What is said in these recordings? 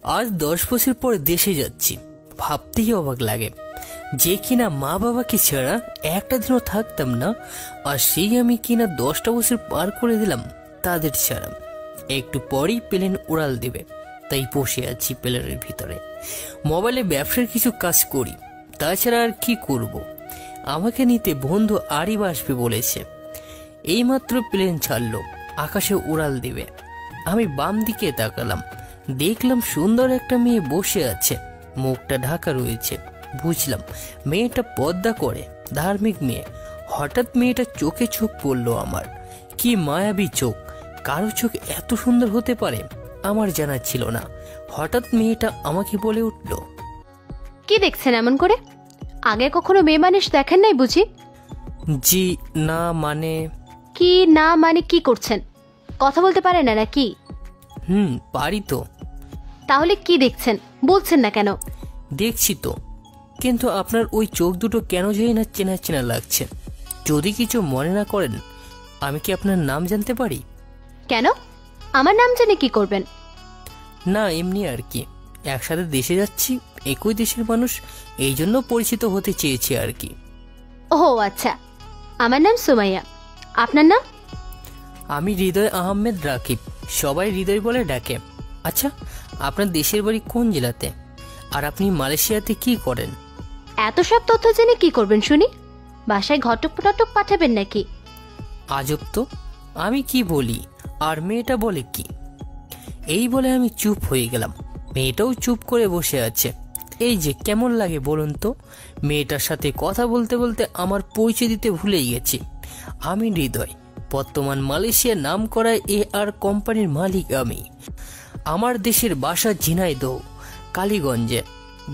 আজ 10 বছর পরে দেশে যাচ্ছি, ভাবতেই অবাক লাগে যে কিনা মা বাবাকে ছাড়া একটা দিনও থাকতাম না, আর সেই আমি কিনা 10টা বছর পার করে দিলাম তাদের ছাড়া। একটু পরেই প্লেন উড়াল দেবে, তাই বসে আছি প্লেনের ভিতরে। মোবাইলে ব্যবসার কিছু কাজ করি, তাছাড়া আর কি করব। আমাকে নিতে বন্ধু আরিব আসবে বলেছে। এইমাত্র প্লেন ছাড়লো, আকাশে উড়াল দেবে। আমি বাম দিকে তাকালাম, দেখলাম সুন্দর একটা মেয়ে বসে আছে, মুখটা ঢাকা রয়েছে। বুঝলাম মেয়েটা পর্দা করে, ধার্মিক মেয়ে। হঠাৎ মেয়েটা চোখে চোখ পড়লো আমার। কি মায়াবী চোখ! কারো চোখ এত সুন্দর হতে পারে আমার জানা ছিল না। হঠাৎ মেয়েটা আমাকে বলে উঠল, কি দেখছেন এমন করে? আগে কখনো মেয়ে মানুষ দেখেন নাই বুঝি? জি না মানে। কি না মানে কি করছেন? কথা বলতে পারেন না নাকি? পারি তো। তাহলে কি দেখছেন বলছেন না কেন? দেখছি তো, কিন্তু আপনার ওই চোখ দুটো কেন জানি না চেনা চেনা লাগছে। যদি কিছু মনে না করেন, আমি কি আপনার নাম জানতে পারি? কেন? আমার নাম জেনে কি করবেন? না, এমনি আর কি। একসাথে দেশে যাচ্ছি, একই দেশের মানুষ, এই জন্য পরিচিত হতে চেয়েছি আর কি। ও আচ্ছা, আমার নাম সুমাইয়া। আপনার নাম? আমি হৃদয় আহমেদ রাকিব, সবাই হৃদয় বলে ডাকে। আচ্ছা, আপনার দেশের বাড়ি কোন জেলাতে? আর আপনি মালয়েশিয়াতে কি করেন? এত সব তথ্য জেনে কি করবেন শুনি? বাসায় ঘটক টটক পাঠাবেন নাকি? আজব তো, আমি কি বলি আর মেয়েটা বলে কি। এই বলে আমি চুপ হয়ে গেলাম। মেয়েটাও চুপ করে বসে আছে। এই যে কেমন লাগে বলুন তো? মেয়েটার সাথে কথা বলতে বলতে আমার পরিচয় দিতে ভুলেই গেছি। আমি হৃদয়, বর্তমান মালয়েশিয়ার নাম করা AR কোম্পানির মালিক আমি। আমার দেশের বাসা ঝিনাইদহ, কালীগঞ্জে।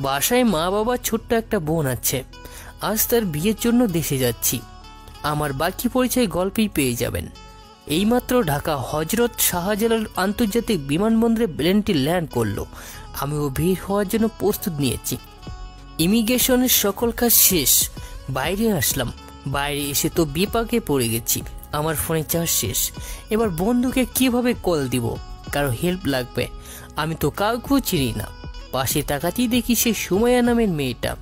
বাসায় মা বাবা, ছোট্ট একটা বোন আছে। আজ তার বিয়ের জন্য দেশে যাচ্ছি। আমার বাকি পরিচয় গল্পেই পেয়ে যাবেন। এইমাত্র ঢাকা হজরত শাহজালাল আন্তর্জাতিক বিমানবন্দরে প্লেনটি ল্যান্ড করলো। আমিও ভিড় হওয়ার জন্য প্রস্তুত নিয়েছি। ইমিগ্রেশনের সকল কাজ শেষ, বাইরে আসলাম। বাইরে এসে তো বিপাকে পড়ে গেছি। আমার ফোনে চার্জ শেষ। এবার বন্ধুকে কিভাবে কল দিব? কারো হেল্প লাগবে। আমি তো কাউকেও চিনি না। পাশে তাকাতেই দেখি সে সুমাইয়া নামের মেয়েটা।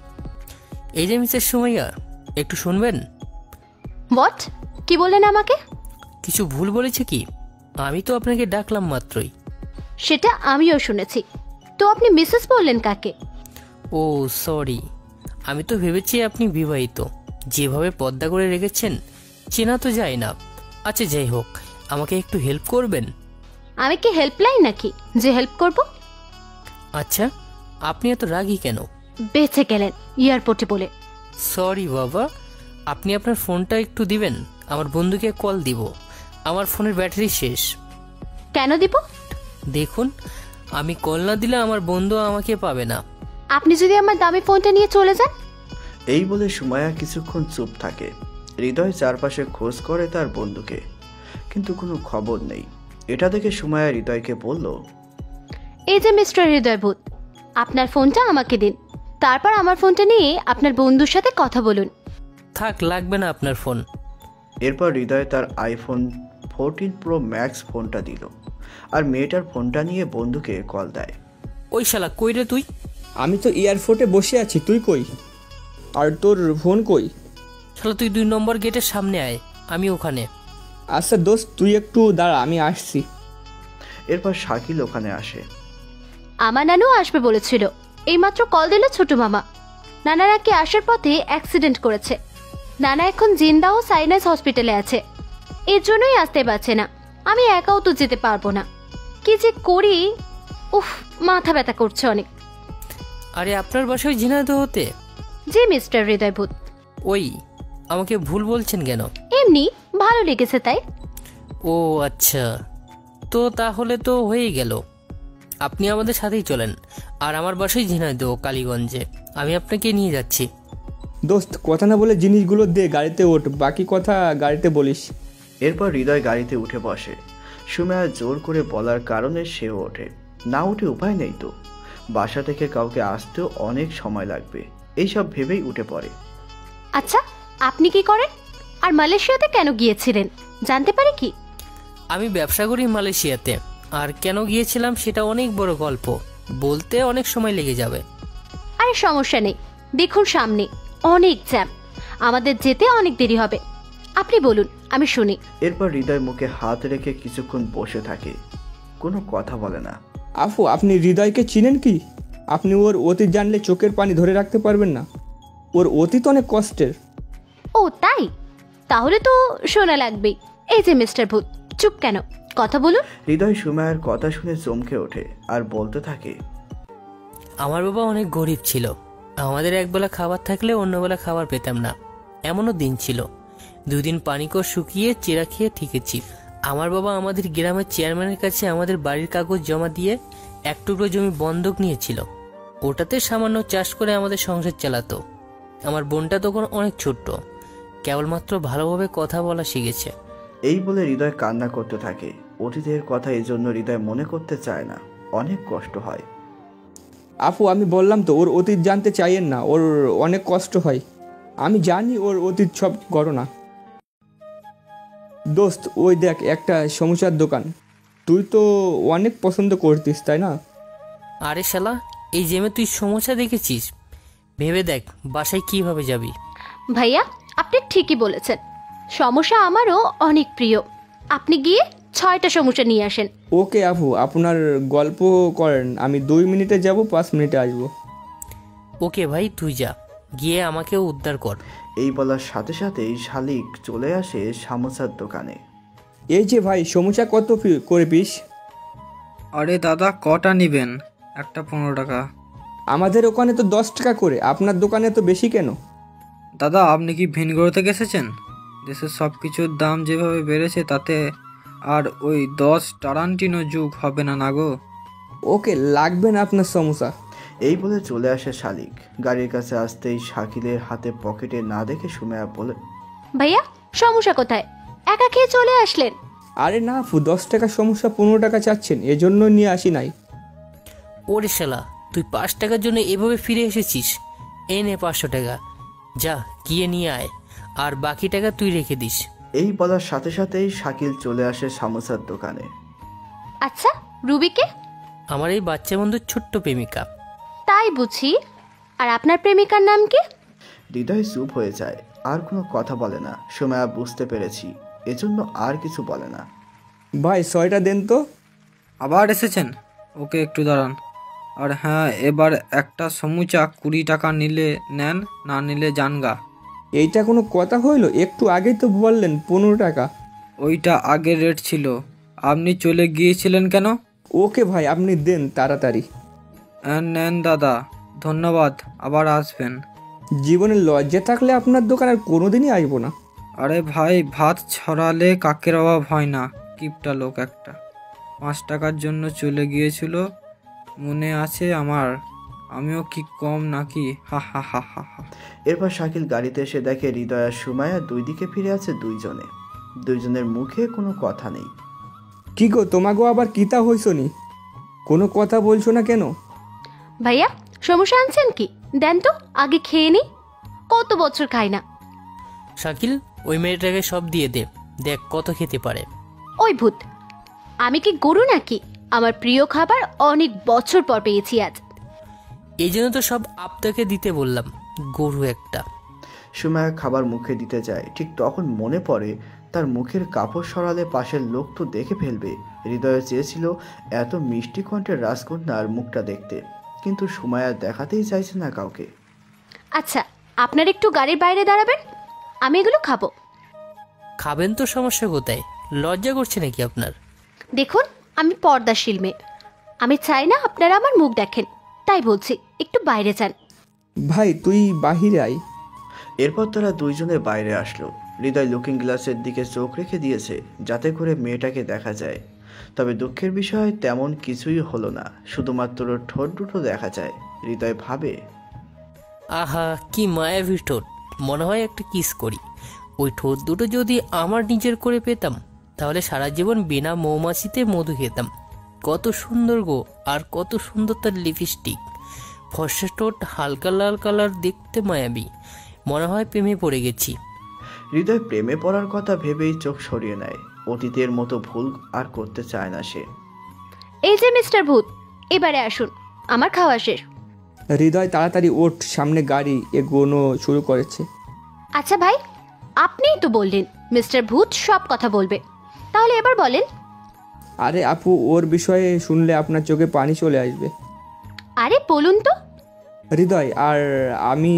এই যে মিসেস সুমাইয়া, একটু শুনবেন? হোয়াট? কি বললেন আমাকে? কিছু ভুল বলেছে কি? আমি তো আপনাকে ডাকলাম মাত্রই। সেটা আমিও শুনেছি, তো আপনি মিসেস বললেন কাকে? ও সরি, আমি তো ভেবেছি আপনি বিবাহিত। যেভাবে পর্দা করে রেখেছেন, চেনা তো যায় না। আচ্ছা যাই হোক, আমাকে একটু হেল্প করবেন? আমি কি হেল্পলাইন নাকি যে হেল্প করব? আচ্ছা, আপনি এত রাগী কেন? বেঁচে গেলেন এয়ারপোর্টে বলে। সরি বাবা, আপনি আপনার ফোনটা একটু দিবেন? আমার বন্ধুকে কল দিব। আমার ফোনের ব্যাটারি শেষ। কেন দিব? দেখুন, আমি কল না দিলে আমার বন্ধু আমাকে পাবে না। আপনি যদি আমার দামি ফোনটা নিয়ে চলে যান। এই বলে সুমাইয়া কিছুক্ষণ চুপ থাকে। হৃদয় চারপাশে খোঁজ করে তার বন্ধুকে, কিন্তু কোনো খবর নেই। এটা দেখে সুমাইয়া হৃদয়কে বলল, এই যে মিস্টার হৃদয়ভূত, আপনার ফোনটা আমাকে দিন। তারপর আমার ফোনটা নিয়ে আপনার বন্ধুর সাথে কথা বলুন। থাক, লাগবে না আপনার ফোন। এরপর হৃদয় তার iPhone 14 Pro Max ফোনটা দিল, আর মেয়েটার ফোনটা নিয়ে বন্ধুকে কল দেয়। ওই শালা, কই রে তুই? আমি তো এয়ারপোর্টে বসে আছি, তুই কই? আর তোর ফোন কই? শালা তুই 2 নম্বর গেটের সামনে আয়, আমি ওখানে। আচ্ছা দোস্ত, তুই একটু দাঁড়া, আমি আসছি। এরপর শাকিল ওখানে আসে। আমার নানু আসবে বলেছিল, এইমাত্র কল দিল ছোট মামা। নানার আগে আসার পথে অ্যাক্সিডেন্ট করেছে। নানা এখন জিন্দা ও সাইনাস হসপিটালে আছে, এর জন্যই আসতে পারছে না। আমি একাও তো যেতে পারবো না। কি যে করি, উফ, মাথা ব্যথা করছে অনেক। আরে আপনার বাসায় ঝিনাইদহতে? জি মিস্টার হৃদয়ভূত। ওই, আমাকে ভুল বলছেন কেন? এমনি ভালো লেগেছে তাই। ও আচ্ছা, তো তাহলে তো হয়েই গেল। আপনি আমাদের সাথেই চলেন। আর আমার বাসায় ঝিনাইদহ, কালীগঞ্জে। আমি আপনাকে নিয়ে যাচ্ছি। দোস্ত, কথা না বলে জিনিসগুলো দে, গাড়িতে ওঠ, বাকি কথা গাড়িতে বলিস। এরপর হৃদয় গাড়িতে উঠে বসে। সুমাইয়া জোর করে বলার কারণে সেও ওঠে। না উঠে উপায় নেই তো, বাসা থেকে কাউকে আসতেও অনেক সময় লাগবে, এইসব ভেবেই উঠে পড়ে। আচ্ছা, আপনি কি করেন? আর মালয়েশিয়াতে কেন গিয়েছিলেন জানতে পারি কি? আমি ব্যবসা করি মালয়েশিয়াতে। আর কেন গিয়েছিলাম সেটা অনেক বড় গল্প। বলতে অনেক সময় লেগে যাবে। আরে সমস্যা নেই, দেখুন সামনে অনেক জ্যাম, আমাদের যেতে অনেক দেরি হবে। আপনি বলুন, আমি শুনি। এরপর হৃদয় মুখে হাত রেখে কিছুক্ষণ বসে থাকে, কোনো কথা বলে না। আফু, আপনি হৃদয়কে চিনেন কি? আপনি ওর অতীত জানলে চোখের পানি ধরে রাখতে পারবেন না। ওর অতীত অনেক কষ্টের। ও তাই? তাহলে তো শোনা লাগবেই। এই যে মিস্টার ভূত, চুপ কেন, কথা বলুন। হৃদয় সুমাইয়ার কথা শুনে চমকে ওঠে আর বলতে থাকে, আমার বাবা অনেক গরিব ছিল। আমাদের একবেলা খাবার থাকলে অন্যবেলা খাবার পেতাম না, এমনও দিন ছিল। 2 দিন পানিকর শুকিয়ে চেরা খেয়ে ঠিকেছি। আমার বাবা আমাদের গ্রামের চেয়ারম্যানের কাছে আমাদের বাড়ির কাগজ জমা দিয়ে 1 টুকরো জমি বন্ধক নিয়েছিল। ওটাতে সামান্য চাষ করে আমাদের সংসার চালাতো। আমার বোনটা তখন অনেক ছোট্ট, কেবলমাত্র ভালোভাবে কথা বলা শিখেছে। এই বলে হৃদয় কান্না করতে থাকে। অতীতের কথা এই জন্য হৃদয় মনে করতে চায় না, অনেক কষ্ট হয়। আফু, আমি বললাম তো ওর অতীত জানতে চাইয়েন না, ওর অনেক কষ্ট হয়। আমি জানি ওর অতীত সব ঘটনা। দোস্ত, ওই দেখ একটা সমস্যার দোকান, তুই তো অনেক পছন্দ করতিস তাই না? আরে শালা, এই জেমে তুই সমস্যা দেখেছিস? ভেবে দেখ বাসায় কিভাবে যাবি। ভাইয়া, আপনি ঠিকই বলেছেন, সমস্যা আমারও অনেক প্রিয়। আপনি গিয়ে 6টা সমস্যা নিয়ে আসেন। ওকে আফু, আপনার গল্প করেন, আমি 2 মিনিটে যাব, 5 মিনিটে আসবো। ওকে ভাই, তুই যা, গিয়ে আমাকেও উদ্ধার কর। এই বলার সাথে সাথেই শালিক চলে আসে সামোসার দোকানে। এই যে ভাই, সমস্যা কত করে পিস? আরে দাদা, কটা নেবেন? একটা 15 টাকা। আমাদের ওখানে তো 10 টাকা করে, আপনার দোকানে তো বেশি কেন? দাদা, আপনি কি ভিনগর থেকে এসেছেন? দেশের সব কিছুর দাম যেভাবে বেড়েছে তাতে আর ওই 10 টারান্টিনো যুগ হবে না না গো। ওকে, লাগবে না আপনার সমস্যা। এই বলে চলে আসে শালিক। গাড়ির কাছে আসতেই শাকিলের হাতে পকেটে না দেখে সুমাইয়া বলে, ভাইয়া, সমস্যা কোথায়? একা খেয়ে চলে আসলেন। আরে না আফু, 10 টাকার সমস্যা 15 টাকা চাচ্ছেন, এজন্য নিয়ে আসি নাই। ওরে শালা, তুই 5 টাকার জন্য এভাবে ফিরে এসেছিস? এই নে 500 টাকা, যা গিয়ে নিয়ে আয়, আর বাকি টাকা তুই রেখে দিস। এই বলার সাথে সাথেই শাকিল চলে আসে সামোসার দোকানে। আচ্ছা, রুবিকে? আমার এই বাচ্চা বন্ধুর ছোট্ট প্রেমিকা। তাই বুঝি। আর আপনার প্রেমিকার নাম কি? হৃদয় চুপ হয়ে যায়, আর কোনো কথা বলে না। সুমাইয়া বুঝতে পেরেছি, এজন্য আর কিছু বলে না। ভাই 6টা দেন তো। আবার এসেছেন? ওকে, একটু দাঁড়ান। আর হ্যাঁ, এবার একটা সমুচা 20 টাকা নিলে নেন, না নিলে জানগা। এইটা কোনো কথা হইল? একটু আগেই তো বললেন 15 টাকা। ওইটা আগের রেট ছিল, আপনি চলে গিয়েছিলেন কেন? ওকে ভাই, আপনি দেন তাড়াতাড়ি। নেন দাদা, ধন্যবাদ, আবার আসবেন। জীবনে লজ্জা থাকলে আপনার দোকান আর কোনোদিনই আসবো না। আরে ভাই, ভাত ছড়ালে কাকের অভাব হয় না, কিপটা লোক একটা। 5 টাকার জন্য চলে গিয়েছিল, মনে আছে আমার? আমিও কি কম নাকি? হা হা হা হা হা। এরপর শাকিল গাড়িতে এসে দেখে হৃদয় আর সুমাইয়া 2 দিকে ফিরে আছে দুইজনে। দুইজনের মুখে কোনো কথা নেই। কি গো, তোমাকেও আবার কিতা হইছো নি? কোনো কথা বলছো না কেন? ভাইয়া, সমস্যা আনছেন কি? দেন তো, আগে খেয়ে নি, কত বছর খাই না। শাকিল, ওই মেয়েটাকে সব দিয়ে দে, দেখ কত খেতে পারে। ওই ভূত, আমি কি গরু নাকি? আমার প্রিয় খাবার অনেক বছর পর পেয়েছি আজ। এই জন্য তো সব আপনাকে দিতে বললাম, গরু একটা। সুমাইয়া খাবার মুখে দিতে যায়, ঠিক তখন মনে পড়ে তার মুখের কাপড় সরালে পাশের লোক তো দেখে ফেলবে। হৃদয়ে চেয়েছিল এত মিষ্টি কণ্ঠের রাজকন্যার মুখটা দেখতে, কিন্তু সুমাইয়া দেখাতেই চাইছে না কাউকে। আচ্ছা, আপনার একটু গাড়ির বাইরে দাঁড়াবেন, আমি এগুলো খাবো। খাবেন তো, সমস্যা কোথায়? লজ্জা করছে নাকি আপনার? দেখুন, আমি পর্দাশীল মেয়ে, আমি চাই না আপনারা আমার মুখ দেখেন, তাই বলছি একটু বাইরে যান। ভাই তুই বাহিরে আয়। এরপর তারা দুইজনে বাইরে আসলো। হৃদয় লুকিং গ্লাসের দিকে চোখ রেখে দিয়েছে যাতে করে মেয়েটাকে দেখা যায়, তবে দুঃখের বিষয় তেমন কিছুই হলো না, শুধুমাত্র ঠোঁট দুটো দেখা যায়। হৃদয় ভাবে, আহা কি মায়াবী ঠোঁট, মনে হয় একটা কিস করি। ওই ঠোঁট দুটো যদি আমার নিজের করে পেতাম, তাহলে সারা জীবন বিনা মৌমাছিতে মধু খেতাম। কত সুন্দর গো, আর কত সুন্দর তার লিপস্টিক। ফর্সা ঠোঁট, হালকা লাল কালার, দেখতে মায়াবী, মনে হয় প্রেমে পড়ে গেছি। হৃদয় প্রেমে পড়ার কথা ভেবেই চোখ সরিয়ে নেয়। অতীতের মতো ভুল আর করতে চায় না সে। এই যে মিস্টার ভূত, এবারে আসুন, আমার খাওয়া শেষ। হৃদয় তাড়াতাড়ি ওঠ, সামনে গাড়ি এগোনো শুরু করেছে। আচ্ছা ভাই, আপনিই তো বললেন মিস্টার ভূত সব কথা বলবে, তাহলে এবার বলেন। আরে আপু, ওর বিষয়ে শুনলে আপনার চোখে পানি চলে আসবে। আরে বলুন তো। হৃদয় আর আমি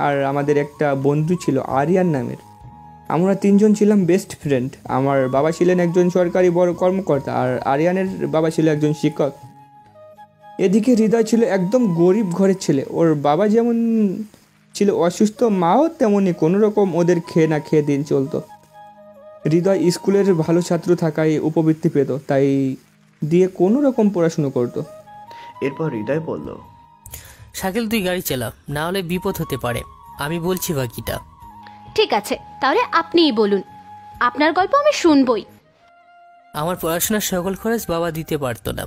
আর আমাদের একটা বন্ধু ছিল আরিয়ান নামের। আমরা তিনজন ছিলাম বেস্ট ফ্রেন্ড। আমার বাবা ছিলেন একজন সরকারি বড় কর্মকর্তা, আর আরিয়ানের বাবা ছিল একজন শিক্ষক। এদিকে হৃদয় ছিল একদম গরিব ঘরের ছেলে। ওর বাবা যেমন ছিল অসুস্থ, মাও তেমনই কোনো রকম ওদের খেয়ে না খেয়ে দিন চলতো। হৃদয় স্কুলের ভালো ছাত্র থাকায় উপবৃত্তি পেত, তাই দিয়ে কোনো রকম পড়াশুনো করতো। এরপর হৃদয় বলল, শাকিল তুই গাড়ি চালা, না হলে বিপদ হতে পারে। আমি বলছি বাকিটা। ঠিক আছে, তাহলে আপনিই বলুন, আপনার গল্প আমি শুনবই। আমার পড়াশোনার সকল খরচ বাবা দিতে পারতো না,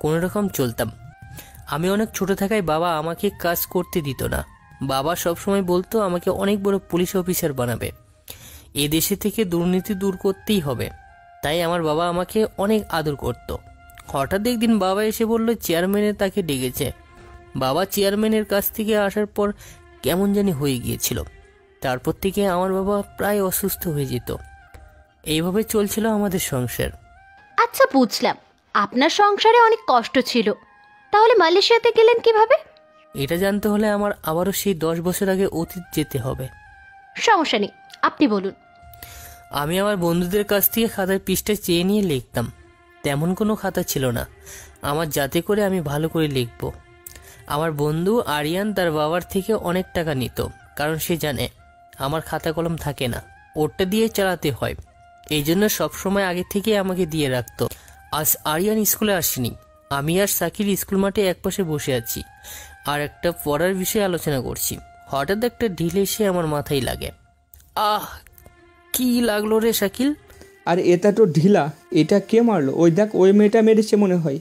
কোনো রকম চলতাম। আমি অনেক ছোট থাকায় বাবা আমাকে কাজ করতে দিত না। বাবা সবসময় বলতো আমাকে অনেক বড় পুলিশ অফিসার বানাবে, এ দেশে থেকে দুর্নীতি দূর করতেই হবে। তাই আমার বাবা আমাকে অনেক আদর করত। হঠাৎ একদিন বাবা এসে বলল চেয়ারম্যানের তাকে ডেকেছে। বাবা চেয়ারম্যানের কাছ থেকে আসার পর কেমন জানি হয়ে গিয়েছিল। তারপর থেকে আমার বাবা প্রায় অসুস্থ হয়ে যেত। এইভাবে চলছিল আমাদের সংসার। আচ্ছা বুঝলাম, আপনার সংসারে অনেক কষ্ট ছিল, তাহলে মালয়েশিয়াতে গেলেন কিভাবে? এটা জানতে হলে আমার আবারও সেই 10 বছর আগে অতীত যেতে হবে। সমস্যা নেই, আপনি বলুন। আমি আমার বন্ধুদের কাছ থেকে খাতার পৃষ্ঠা চেয়ে নিয়ে লিখতাম। তেমন কোনো খাতা ছিল না আমার, যাতে করে আমি ভালো করে লিখব। আমার বন্ধু আরিয়ান তার বাবার থেকে অনেক টাকা নিত, কারণ সে জানে আমার খাতা কলম থাকে না, ওরটা দিয়ে চালাতে হয়। এই জন্য সবসময় আগে থেকে আমাকে দিয়ে রাখতো। আজ আরিয়ান স্কুলে আসেনি। আমি আর শাকিল স্কুল মাঠে একপাশে বসে আছি আর একটা পড়ার বিষয়ে আলোচনা করছি। হঠাৎ একটা ঢিল এসে আমার মাথায় লাগে। আহ, কি লাগলো রে শাকিল? আর এটা তো ঢিলা, এটা কে মারলো? ওই দেখ, ওই মেয়েটা মেরেছে মনে হয়।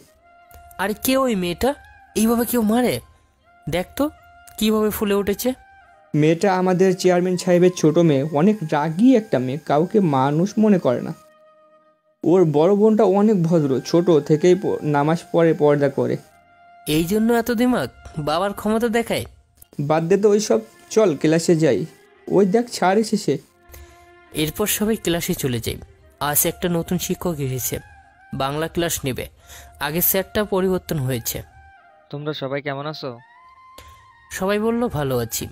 আরে কে ওই মেয়েটা? এইভাবে কেউ মারে? দেখ তো কিভাবে ফুলে উঠেছে। মেয়েটা আমাদের চেয়ারম্যান সাহেবের ছোট মেয়ে, অনেক রাগী একটা মেয়ে, কাউকে মানুষ মনে করে না। ওর বড় বোনটা অনেক ভদ্র, ছোট থেকেই নামাজ পড়ে, পর্দা করে। এই জন্য এত দিমাগ, বাবার ক্ষমতা দেখায়। বাদ দে তো ওইসব, চল ক্লাসে যাই। ওই দেখ ছাড় এসেছে। এরপর সবাই ক্লাসে চলে যাই। আজ একটা নতুন শিক্ষক এসেছে, বাংলা ক্লাস নেবে। আগের স্যারটা পরিবর্তন হয়েছে। তোমরা সবাই কেমন আছো? সবাই বলল ভালো আছি।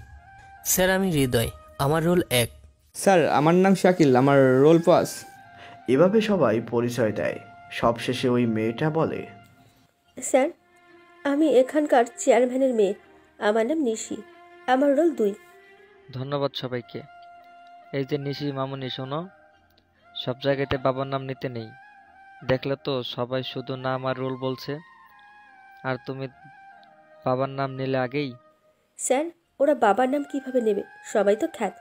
স্যার আমি হৃদয়, আমার রোল 1। স্যার আমার নাম শাকিল, আমার রোল পাস। এভাবে সবাই পরিচয় দেয়। সবশেষে ওই মেয়েটা বলে, স্যার আমি এখানকার চেয়ারম্যানের মেয়ে, আমার নাম নিশি, আমার রোল 2। ধন্যবাদ সবাইকে। এই যে নিশি মামুনি, শোনো, সব জায়গাতে বাবার নাম নিতে নেই। দেখলে তো সবাই শুধু নাম আর রোল বলছে, আর তুমি বাবার নাম নিলে আগেই। স্যার ওরা বাবার নাম কিভাবে নেবে? সবাই তো খ্যাত,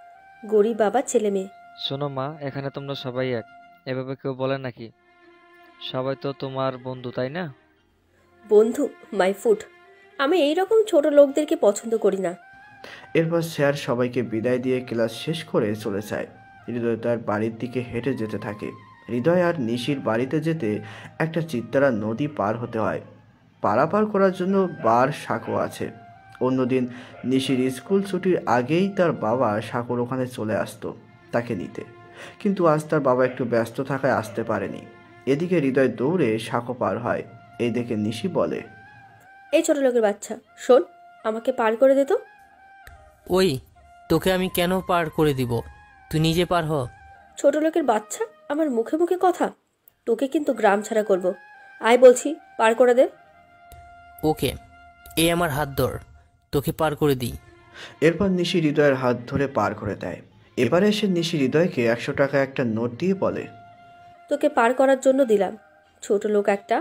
গরিব বাবা ছেলে মেয়ে। শোনো মা, এখানে তোমরা সবাই এক, এভাবে কেউ বলে নাকি? সবাই তো তোমার বন্ধু, তাই না? বন্ধু মাই ফুট, আমি এই রকম ছোট লোকদেরকে পছন্দ করি না। এরপর স্যার সবাইকে বিদায় দিয়ে ক্লাস শেষ করে চলে যায়। হৃদয় তার বাড়ির দিকে হেঁটে যেতে থাকে। হৃদয় আর নিশির বাড়িতে যেতে একটা চিত্তারা নদী পার হতে হয়। পারাপার করার জন্য বার সাঁকো আছে। অন্যদিন নিশির স্কুল ছুটির আগেই তার বাবা সাঁকোর ওখানে চলে আসতো তাকে নিতে, কিন্তু আজ তার বাবা একটু ব্যস্ত থাকায় আসতে পারেনি। এদিকে হৃদয় দৌড়ে সাঁকো পার হয়। এই দেখে নিশি বলে, এই ছোট লোকের বাচ্চা, শোন, আমাকে পার করে দে তো। ওই, তোকে আমি কেন পার করে দিব? তুই নিজে পার হ। ছোট লোকের বাচ্চা, আমার মুখে মুখে কথা, তোকে কিন্তু গ্রাম ছাড়া করব। আয় বলছি, পার করে দে। ওকে, এই আমার হাত ধর, তোকে পার করে দিই। এরপর নিশি হৃদয়ের হাত ধরে পার করে দেয়। এবারে এসে নিশি হৃদয়কে 100 টাকা একটা নোট দিয়ে বলে, তোকে পার করার জন্য দিলাম, ছোট লোক একটা।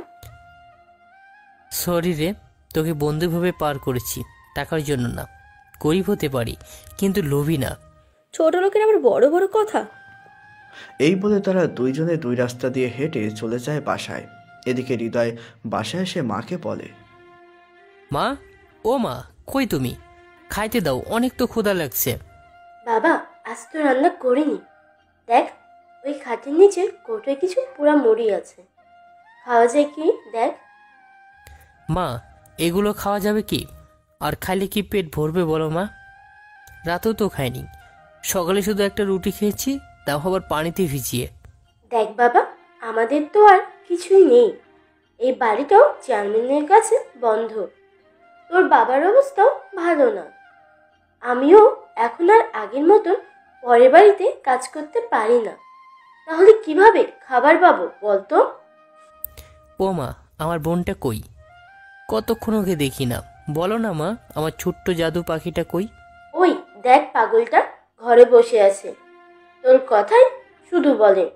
সরি রে, তোকে বন্ধুভাবে পার করেছি, টাকার জন্য না। গরিব হতে পারি কিন্তু লোভী না। ছোট লোকের আবার বড় বড় কথা। এই বলে তারা দুইজনে দুই রাস্তা দিয়ে হেঁটে চলে যায় বাসায়। এদিকে হৃদয় বাসায় এসে মাকে বলে, মা, ও মা, কই তুমি? খাইতে দাও, অনেক তো ক্ষুধা লাগছে। বাবা আজ তো রান্না করিনি, দেখ ওই খাটের নিচে কোটোয় কিছু পুরা মুড়ি আছে, খাওয়া যায় কি দেখ। মা, এগুলো খাওয়া যাবে কি? আর খাইলে কি পেট ভরবে বলো মা? রাতেও তো খাইনি, সকালে শুধু একটা রুটি খেয়েছি, তাও আবার পানিতে ভিজিয়ে। দেখ বাবা, আমাদের তো আর কিছুই নেই। এই বাড়িটাও চেয়ারম্যানের কাছে বন্ধ। তোর বাবার অবস্থাও ভালো না। আমিও এখন আর আগের মতন পরের বাড়িতে কাজ করতে পারি না। তাহলে কিভাবে খাবার পাবো বলতো? ও মা, আমার বোনটা কই? কতক্ষণ ওকে দেখি না, বলো না মা, আমার ছোট্ট জাদু পাখিটা কই? ওই দেখ, পাগলটা ঘরে বসে আছে, তোর কথাই শুধু বলে।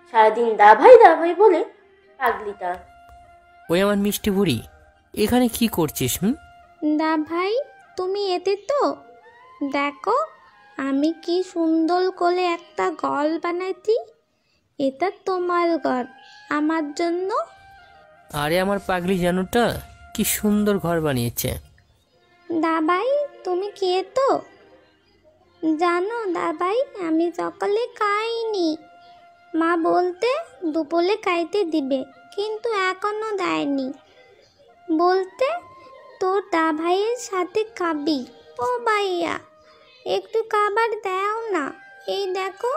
সারাদিন দাভাই দাভাই বলে পাগলিটা। ওই আমার মিষ্টি বুড়ি, এখানে কি করছিস? দা ভাই, তুমি এতে তো দেখো আমি কি সুন্দর করে একটা ঘর বানাইছি। এটা তোমার ঘর, আমার জন্য। আরে আমার পাগলি জানুটা কি সুন্দর ঘর বানিয়েছে। দা ভাই, তুমি খেয়ে তো জানো দা ভাই, আমি সকালে খাইনি। মা বলতে দুপুরে খাইতে দিবে, কিন্তু এখনো দেয়নি। বলতে তোর দা ভাইয়ের সাথে খাবি। ও ভাইয়া, একটু খাবার দাও না। এই দেখো,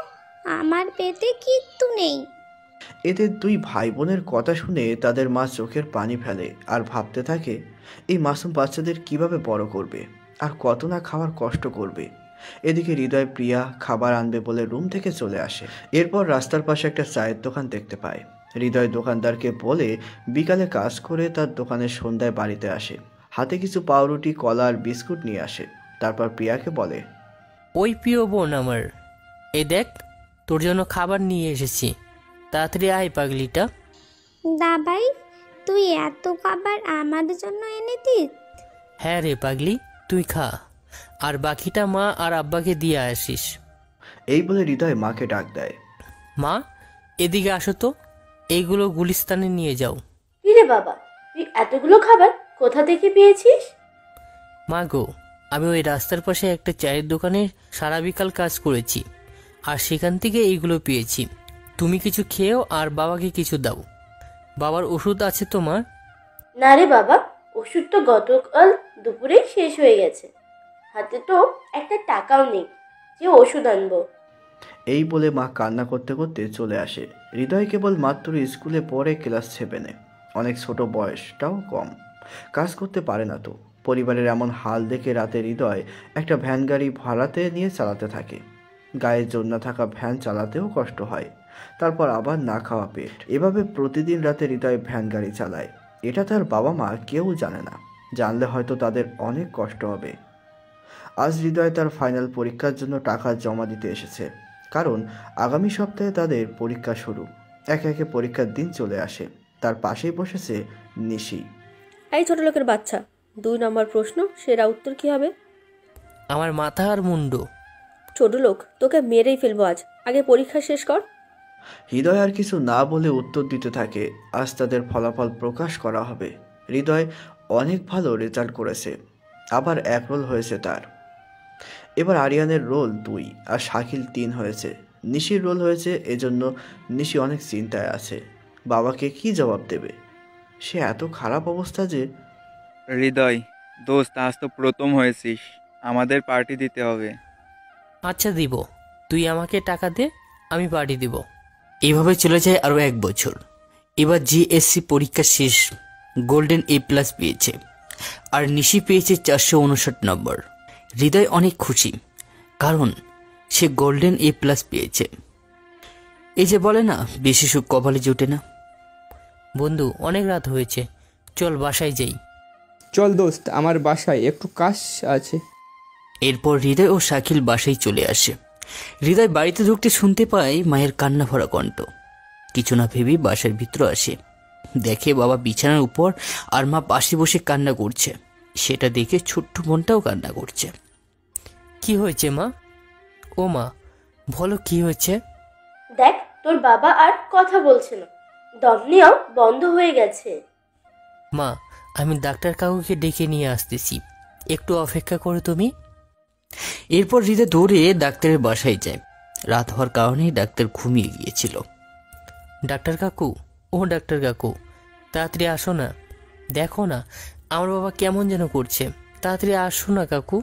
আমার পেটে কিচ্ছু নেই। এদের দুই ভাই বোনের কথা শুনে তাদের মা চোখের পানি ফেলে আর ভাবতে থাকে এই মাসুম বাচ্চাদের কিভাবে বড় করবে আর কত না খাওয়ার কষ্ট করবে। এদিকে হৃদয় প্রিয়া খাবার আনবে বলে রুম থেকে চলে আসে। এরপর রাস্তার পাশে একটা চায়ের দোকান দেখতে পায়। হৃদয় দোকানদারকে বলে বিকালে কাজ করে তার দোকানের সন্ধ্যায় বাড়িতে আসে। হাতে কিছু পাউরুটি, কলা আর বিস্কুট নিয়ে আসে। তারপর প্রিয়াকে বলে, ওই প্রিয় বোন আমার, এই দেখ তোর জন্য খাবার নিয়ে এসেছি, তাড়াতাড়ি আয় পাগলিটা। দা ভাই, তুই এত খাবার আমার জন্য এনেছিস? হ্যাঁ রে পাগলি, তুই খা, আর বাকিটা মা আর আব্বাকে দিয়ে আসিস। এই বলে হৃদয় মাকে ডাক দেয়। মা, এদিকে আসো তো, এইগুলো গুলিস্তানে নিয়ে যাও। কিরে বাবা, তুই এতগুলো খাবার কোথা থেকে পেয়েছিস? মা গো, আমি ওই রাস্তার পাশে একটা চায়ের দোকানে সারা বিকাল কাজ করেছি, আর সেখান থেকে এইগুলো পেয়েছি। তুমি কিছু খেয়েও আর বাবাকে কিছু দাও। বাবার ওষুধ আছে তোমার? না রে বাবা, ওষুধ তো গতকাল দুপুরেই শেষ হয়ে গেছে। হাতে তো একটা টাকাও নেই যে ওষুধ আনবো। এই বলে মা কান্না করতে করতে চলে আসে। হৃদয় কেবল মাত্র স্কুলে পড়ে ক্লাস 7-এ, অনেক ছোট, বয়সটাও কম, কাজ করতে পারে না তো। পরিবারের এমন হাল দেখে রাতে হৃদয় একটা ভ্যান গাড়ি ভাড়াতে নিয়ে চালাতে থাকে। গায়ে জোর না থাকা ভ্যান চালাতেও কষ্ট হয়, তারপর আবার না খাওয়া পেট। এভাবে প্রতিদিন রাতে হৃদয় ভ্যান গাড়ি চালায়। এটা তার বাবা মা কেউ জানে না, জানলে হয়তো তাদের অনেক কষ্ট হবে। আজ হৃদয় তার ফাইনাল পরীক্ষার জন্য টাকা জমা দিতে এসেছে, কারণ আগামী সপ্তাহে তাদের পরীক্ষা শুরু। একে একে পরীক্ষার দিন চলে আসে। তার পাশেই বসেছে নিশি। এই ছোট লোকের বাচ্চা, 2 নম্বর প্রশ্ন, সেরা উত্তর কি হবে? আমার মাথা আর মুন্ডু। ছোট লোক, তোকে মেরেই ফেলবো আজ। আগে পরীক্ষা শেষ কর। হৃদয় আর কিছু না বলে উত্তর দিতে থাকে। আজ তাদের ফলাফল প্রকাশ করা হবে। হৃদয় অনেক ভালো রেজাল্ট করেছে, আবার 1 রোল হয়েছে তার। এবার আরিয়ানের রোল 2 আর শাকিল 3 হয়েছে। নিশির রোল হয়েছে, এজন্য নিশি অনেক চিন্তায় আছে। বাবাকে কি জবাব দেবে? সে এত খারাপ অবস্থা যে। হৃদয় দোস্ত, আজ তো প্রথম হয়েছিস, আমাদের পার্টি দিতে হবে। আচ্ছা দিব, তুই আমাকে টাকা দে, আমি পার্টি দিব। এভাবে চলে যায় আরও 1 বছর। এবার জিএসসি পরীক্ষা শেষ, গোল্ডেন A+ পেয়েছে, আর নিশি পেয়েছে 459 নম্বর। হৃদয় অনেক খুশি, কারণ সে গোল্ডেন A+ পেয়েছে। এই যে বলে না, বেশি সুখ কপালে জোটে না। বন্ধু, অনেক রাত হয়েছে, চল বাসায় যাই। চল দোস্ত, আমার বাসায় একটু কাজ আছে। এরপর হৃদয় ও শাকিল বাসায় চলে আসে। হৃদয় বাড়িতে ঢুকতে শুনতে পায় মায়ের কান্না ভরা কণ্ঠ। কিছু না ভেবেই বাসার ভিতর আসে, দেখে বাবা বিছানার উপর আর মা পাশে বসে কান্না করছে। সেটা দেখে ছোট্ট বোনটাও কান্না করছে। কি হয়েছে মা? ও মা, বলো কি হয়েছে? দেখ, তোর বাবা আর কথা বলছে না, দম নেওয়াও বন্ধ হয়ে গেছে। মা, আমি ডাক্তার কাকুকে ডেকে নিয়ে আসতেছি, একটু অপেক্ষা করো তুমি। এরপর হৃদয় দৌড়ে ডাক্তারের বাসায় যায়। রাত হওয়ার কারণে ডাক্তার ঘুমিয়ে গিয়েছিল। ডাক্তার কাকু, ও ডাক্তার কাকু, তাড়াতাড়ি আসো না, দেখো না আমার বাবা কেমন যেন করছে, তাড়াতাড়ি আসো না কাকু।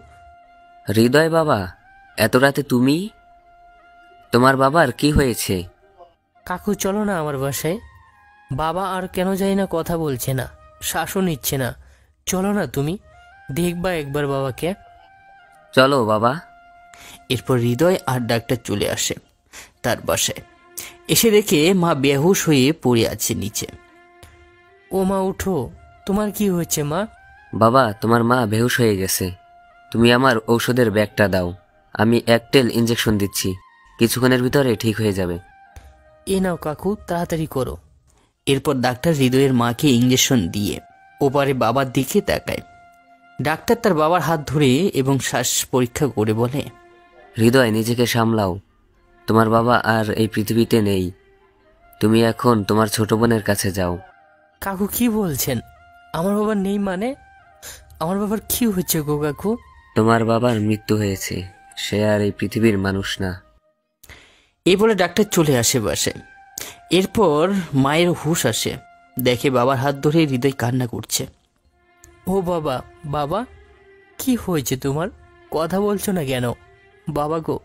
হৃদয় বাবা, এত রাতে তুমি? তোমার বাবার কি হয়েছে? কাকু চলো না আমার বাসায়। বাবা আর কেন যাই না কথা বলছে না, শ্বাসও নিচ্ছে না। চলো না তুমি, দেখবা একবার বাবাকে। চলো বাবা। এরপর হৃদয় আর ডাক্তার চলে আসে তার বাসায়। এসে দেখে মা বেহুশ হয়ে পড়ে আছে নিচে। ও মা উঠো, তোমার কি হয়েছে মা? বাবা, তোমার মা বেহুশ হয়ে গেছে। তুমি আমার ঔষধের ব্যাগটা দাও, আমি এক টেল ইঞ্জেকশন দিচ্ছি, কিছুক্ষণের ভিতরে ঠিক হয়ে যাবে। এ নাও কাকু, তাড়াতাড়ি করো। এরপর ডাক্তার হৃদয়ের মাকে ইঞ্জেকশন দিয়ে ওপারে বাবার দিকে তাকায়। ডাক্তার তার বাবার হাত ধরে এবং শ্বাস পরীক্ষা করে বলে, হৃদয়, নিজেকে সামলাও, তোমার বাবা আর এই পৃথিবীতে নেই। তুমি এখন তোমার ছোট বোনের কাছে যাও। কাকু কি বলছেন? আমার বাবার নেই মানে? আমার বাবার কি হচ্ছে গো কাকু? তোমার বাবার মৃত্যু হয়েছে, সে আর এই পৃথিবীর মানুষ না। এই বলে ডাক্তার চলে আসে বাসায়। এরপর মায়ের হুঁশ আসে, দেখে বাবার হাত ধরে হৃদয় কান্না করছে। ও বাবা, বাবা কি হয়েছে তোমার? কথা বলছো না কেন? বাবা গো,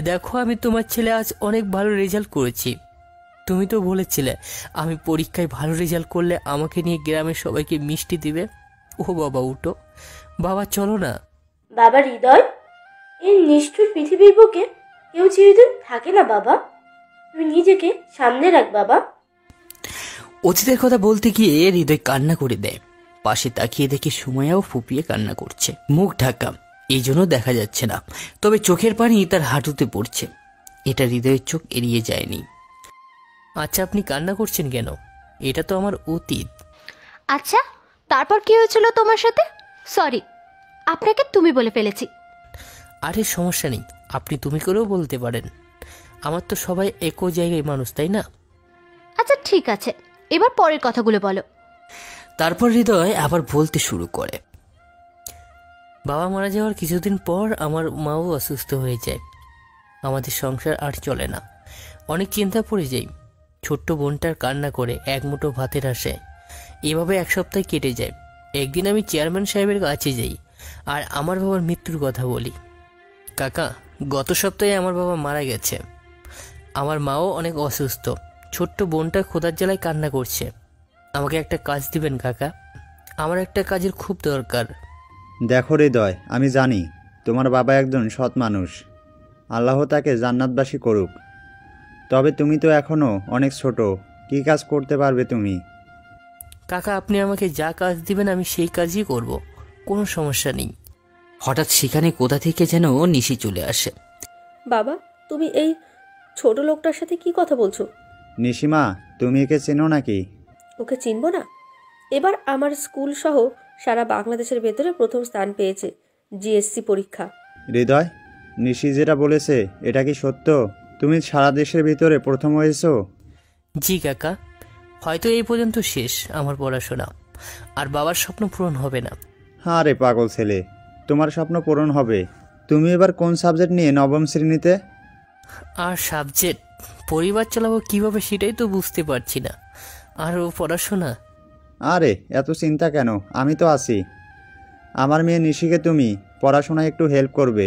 দেখো আমি তোমার ছেলে আজ অনেক ভালো রেজাল্ট করেছি। তুমি তো বলেছিলে আমি পরীক্ষায় ভালো রেজাল্ট করলে আমাকে নিয়ে গ্রামের সবাইকে মিষ্টি দিবে। ও বাবা উঠো, বাবা চলো না। বাবা হৃদয়, এই নিষ্ঠুর পৃথিবীর বুকে কেউ চিরদিন থাকে না বাবা, তুমি নিজেকে সামনে রাখ বাবা। অতীতের কথা বলতে গিয়ে হৃদয় কান্না করে দেয়। পাশে তাকিয়ে দেখে সুমাইয়াও ফুপিয়ে কান্না করছে, মুখ ঢাকা, এই জন্য দেখা যাচ্ছে না, তবে চোখের পানি তার হাঁটুতে পড়ছে। এটা হৃদয়ের চোখ এড়িয়ে যায়নি। আচ্ছা আপনি কান্না করছেন কেন? এটা তো আমার অতীত। আচ্ছা, তারপর কি হয়েছিল তোমার সাথে? সরি, আপনাকে তুমি বলে ফেলেছি। আরে সমস্যা নেই, আপনি তুমি করেও বলতে পারেন। আমার তো সবাই একই জায়গায় মানুষ, তাই না? আচ্ছা ঠিক আছে, এবার পরের কথাগুলো বলো। তারপর হৃদয় আবার বলতে শুরু করে। বাবা মারা যাওয়ার কিছুদিন পর আমার মাও অসুস্থ হয়ে যায়। আমাদের সংসার আর চলে না, অনেক চিন্তা পড়ে যাই। ছোট্ট বোনটার কান্না করে এক মুঠো ভাতের আশায় এভাবে এক সপ্তাহ কেটে যায়। একদিন আমি চেয়ারম্যান সাহেবের কাছে যাই আর আমার বাবার মৃত্যুর কথা বলি। কাকা, গত সপ্তাহে আমার বাবা মারা গেছে। আমার মাও অনেক অসুস্থ। ছোট্ট বোনটা ক্ষুধার জ্বালায় কান্না করছে। আমাকে একটা কাজ দিবেন কাকা? আমার একটা কাজের খুব দরকার। দেখো হৃদয়, আমি জানি তোমার বাবা একজন সৎ মানুষ, আল্লাহ তাকে জান্নাতবাসী করুক। তবে তুমি তো এখনও অনেক ছোট, কী কাজ করতে পারবে তুমি? কাকা আপনি আমাকে যা কাজ দিবেন আমি সেই কাজই করব, কোনো সমস্যা নেই। হঠাৎ সেখানে কোথা থেকে যেন নিশি চলে আসে। বাবা, তুমি এই ছোট লোকটার সাথে কি কথা বলছো? নিশিমা, তুমি একে চেনো নাকি? ওকে চিনব না? এবার আমার স্কুল সহ সারা বাংলাদেশের ভেতরে প্রথম স্থান পেয়েছে জিএসসি পরীক্ষা। হৃদয়, নিশি যেটা বলেছে এটা কি সত্য? তুমি সারা দেশের ভিতরে প্রথম হয়েছো? জি কাকা, হয়তো এই পর্যন্ত শেষ আমার পড়াশোনা, আর বাবার স্বপ্ন পূরণ হবে না। হ্যাঁ রে পাগল ছেলে, তোমার স্বপ্ন পূরণ হবে। তুমি এবার কোন সাবজেক্ট নিয়ে নবম শ্রেণীতে? আর সাবজেক্ট পরিবার চালাবো কিভাবে সেটাই তো বুঝতে পারছি না। আর ও পড়াশোনা? আরে এত চিন্তা কেন, আমি তো আছি। আমার মেয়ে নিশিকে তুমি পড়াশোনায় একটু হেল্প করবে,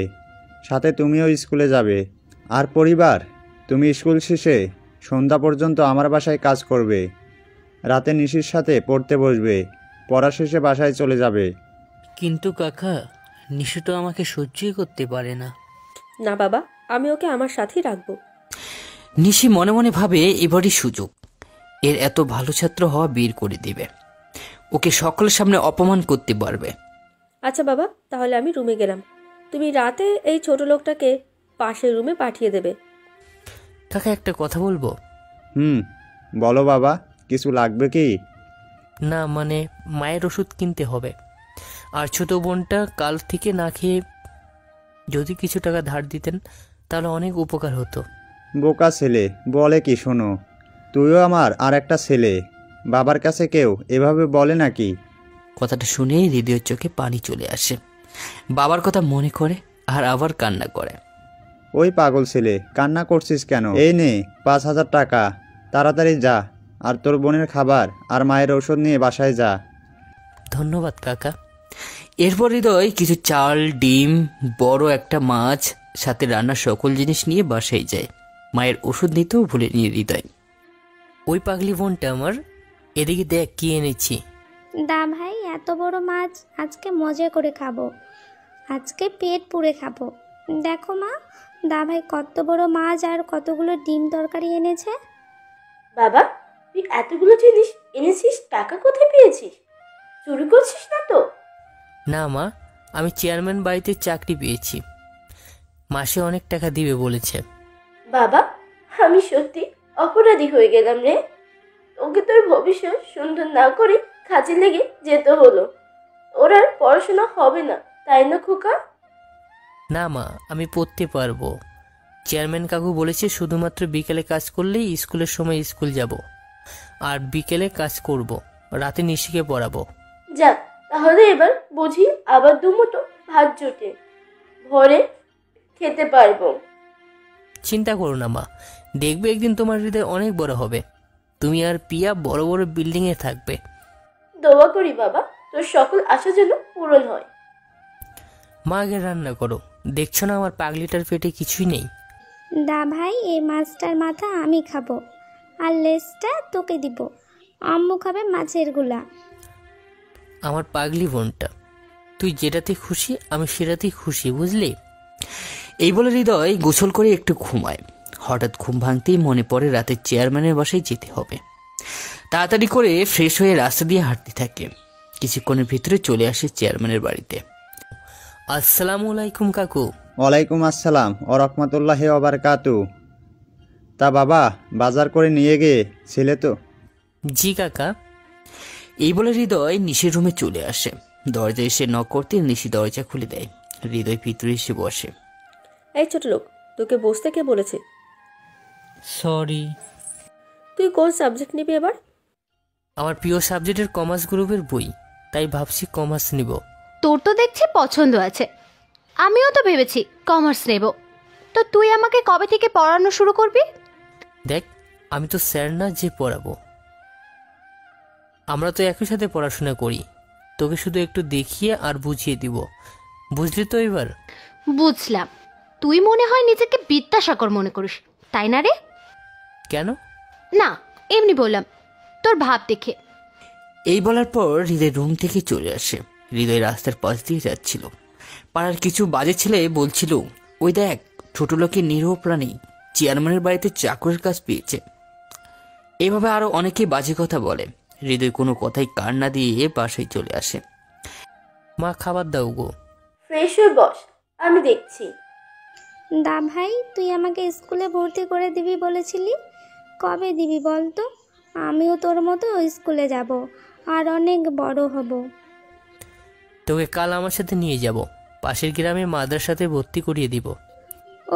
সাথে তুমিও স্কুলে যাবে। আর পরিবার, তুমি স্কুল শেষে সন্ধ্যা পর্যন্ত আমার বাসায় কাজ করবে, রাতে নিশির সাথে পড়তে বসবে, পড়া শেষে বাসায় চলে যাবে। কিন্তু কাকা, নিশু তো আমাকে সহ্যই করতে পারে না। না বাবা, আমি ওকে আমার সাথেই রাখবো। নিশি মনে মনে ভাবে এবারই সুযোগ, এর এত ভালো ছাত্র হওয়া বের করে দিবে, ওকে সকলের সামনে অপমান করতে পারবে। আচ্ছা বাবা, তাহলে আমি রুমে গেলাম, তুমি রাতে এই ছোট লোকটাকে পাশের রুমে পাঠিয়ে দেবে। কাকা একটা কথা বলবো? বলো বাবা, কিছু লাগবে কি? না মানে মায়ের ওষুধ কিনতে হবে, আর ছোট বোনটা কাল থেকে না খেয়ে, যদি কিছু টাকা ধার দিতেন তাহলে অনেক উপকার হতো। বোকা ছেলে বলে কি, শোনো, তুইও আমার আর একটা ছেলে, বাবার কাছে কেউ এভাবে বলে নাকি? কথাটা শুনে হৃদয়ের চোখে পানি চলে আসে। বাবার কথা মনে করে আর আবার কান্না করে। ওই পাগল ছেলে, কান্না করছিস কেন? এই নে 5,000 টাকা, তাড়াতাড়ি যা, আর তোর বোনের খাবার আর মায়ের ঔষধ নিয়ে বাসায় যা। ধন্যবাদ কাকা। এরপর হৃদয় কিছু চাল, ডিম, বড় একটা মাছ, সাথে রান্নার সকল জিনিস নিয়ে বাসায় যায়। মায়ের ওষুধ নিতেও ভুলে নিয়ে হৃদয়। ওই পাগলি বোনটা আমার, এদিকে দেখ কি এনেছি। দা ভাই, এত বড় মাছ আজকে মজা করে খাবো, আজকে পেট পুড়ে খাবো। দেখো মা, দা ভাই কত বড় মাছ আর কতগুলো ডিম তরকারি এনেছে। বাবা, তুই এতগুলো জিনিস এনেছিস, টাকা কোথায় পেয়েছিস? চুরি করছিস না তো? না মা, আমি চেয়ারম্যান বাড়িতে চাকরি পেয়েছি, মাসে অনেক টাকা দিবে বলেছে। বাবা, আমি সত্যি অপরাধী হয়ে গেলাম রে। তোকে তোর ভবিষ্যৎ সুন্দর না করে কাজে লেগে যেতে হলো। ওর আর পড়াশোনা হবে না, তাই না খোকা? না মা, আমি পড়তে পারবো। চেয়ারম্যান কাকু বলেছে শুধুমাত্র বিকেলে কাজ করলেই স্কুলের সময় স্কুল যাব, আর বিকেলে কাজ করব, রাতে নিশিকে পড়াবো। যাক, তাহলে এবার বুঝি আবার দুমুঠো ভাত জোটে, ভরে খেতে পারবো। চিন্তা করো না মা, দেখবে একদিন তোমার হৃদয় অনেক বড় হবে, তুমি আর পিয়া বড় বড় বিল্ডিংয়ে থাকবে। দোয়া করি বাবা, তোর সকল আশা যেন পূরণ হয়। মা আগে রান্না করো, দেখছো না আমার পাগলিটার পেটে কিছুই নেই। দা ভাই, এই মাছটার মাথা আমি খাবো আর লেজটা তোকে দিব, আম্মু খাবে মাছের গুলা। আমার পাগলি বোনটা, তুই যেটাতে খুশি আমি সেটাতেই খুশি, বুঝলি? এই বলে হৃদয় গোসল করে একটু ঘুমায়। হঠাৎ ঘুম ভাঙতেই মনে পড়ে রাতে চেয়ারম্যানের বাসায় যেতে হবে। তাড়াতাড়ি করে ফ্রেশ হয়ে রাস্তা দিয়ে হাঁটতে থাকে। কিছুক্ষণের ভিতরে চলে আসে চেয়ারম্যানের বাড়িতে। আসসালামু আলাইকুম কাকু। ওয়ালাইকুম আসসালাম ও রহমতুল্লাহি ওয়া বারাকাতু। তা বাবা, বাজার করে নিয়ে গিয়েছিলে তো? জি কাকা। এই বলে হৃদয় নিশির রুমে চলে আসে। দরজায় এসে নক করতে নিশি দরজা খুলে দেয়। হৃদয় ভিতরে এসে বসে। এই ছোট লোক, তোকে বসতে কে বলেছে? সরি। তুই কোন সাবজেক্ট নিবি এবার? আমার প্রিয় সাবজেক্টের কমার্স গ্রুপের বই, তাই ভাবছি কমার্স নিব। তোর তো দেখছি পছন্দ আছে, আমিও তো ভেবেছি কমার্স নেব। তো তুই আমাকে কবে থেকে পড়ানো শুরু করবি? দেখ, আমি তো স্যার না যে পড়াবো, আমরা তো একই সাথে পড়াশোনা করি, তোকে শুধু একটু দেখিয়ে আর বুঝিয়ে দিব, বুঝলি তো এবার? বুঝলাম, তুই মনে হয় নিজেকে বিদ্যাসাগর মনে করিস, তাই না রে? কেন? না, এমনি বললাম, তোর ভাব দেখে। এই বলার পর হৃদয় রুম থেকে চলে আসে। হৃদয় রাস্তার পাশ দিয়ে যাচ্ছিল। পাড়ার কিছু বাজে ছেলে বলছিল, ওই দেখ, ছোট লোকের নিরীহ প্রাণী চেয়ারম্যানের বাড়িতে চাকরের কাজ পেয়েছে। এভাবে আরো অনেকে বাজে কথা বলে। হৃদয় কোনো কথাই কান না দিয়ে বাসায় চলে আসে। মা, খাবার দাও গো। ফ্রেশ হয়ে বস, আমি দেখছি। দা ভাই, তুই আমাকে স্কুলে ভর্তি করে দিবি বলেছিলি, কবে দিবি বল তো? আমিও তোর মতো স্কুলে যাব আর অনেক বড় হব। তোকে কাল আমার সাথে নিয়ে যাব, পাশের গ্রামে মাদ্রাসাতে ভর্তি করিয়ে দিব।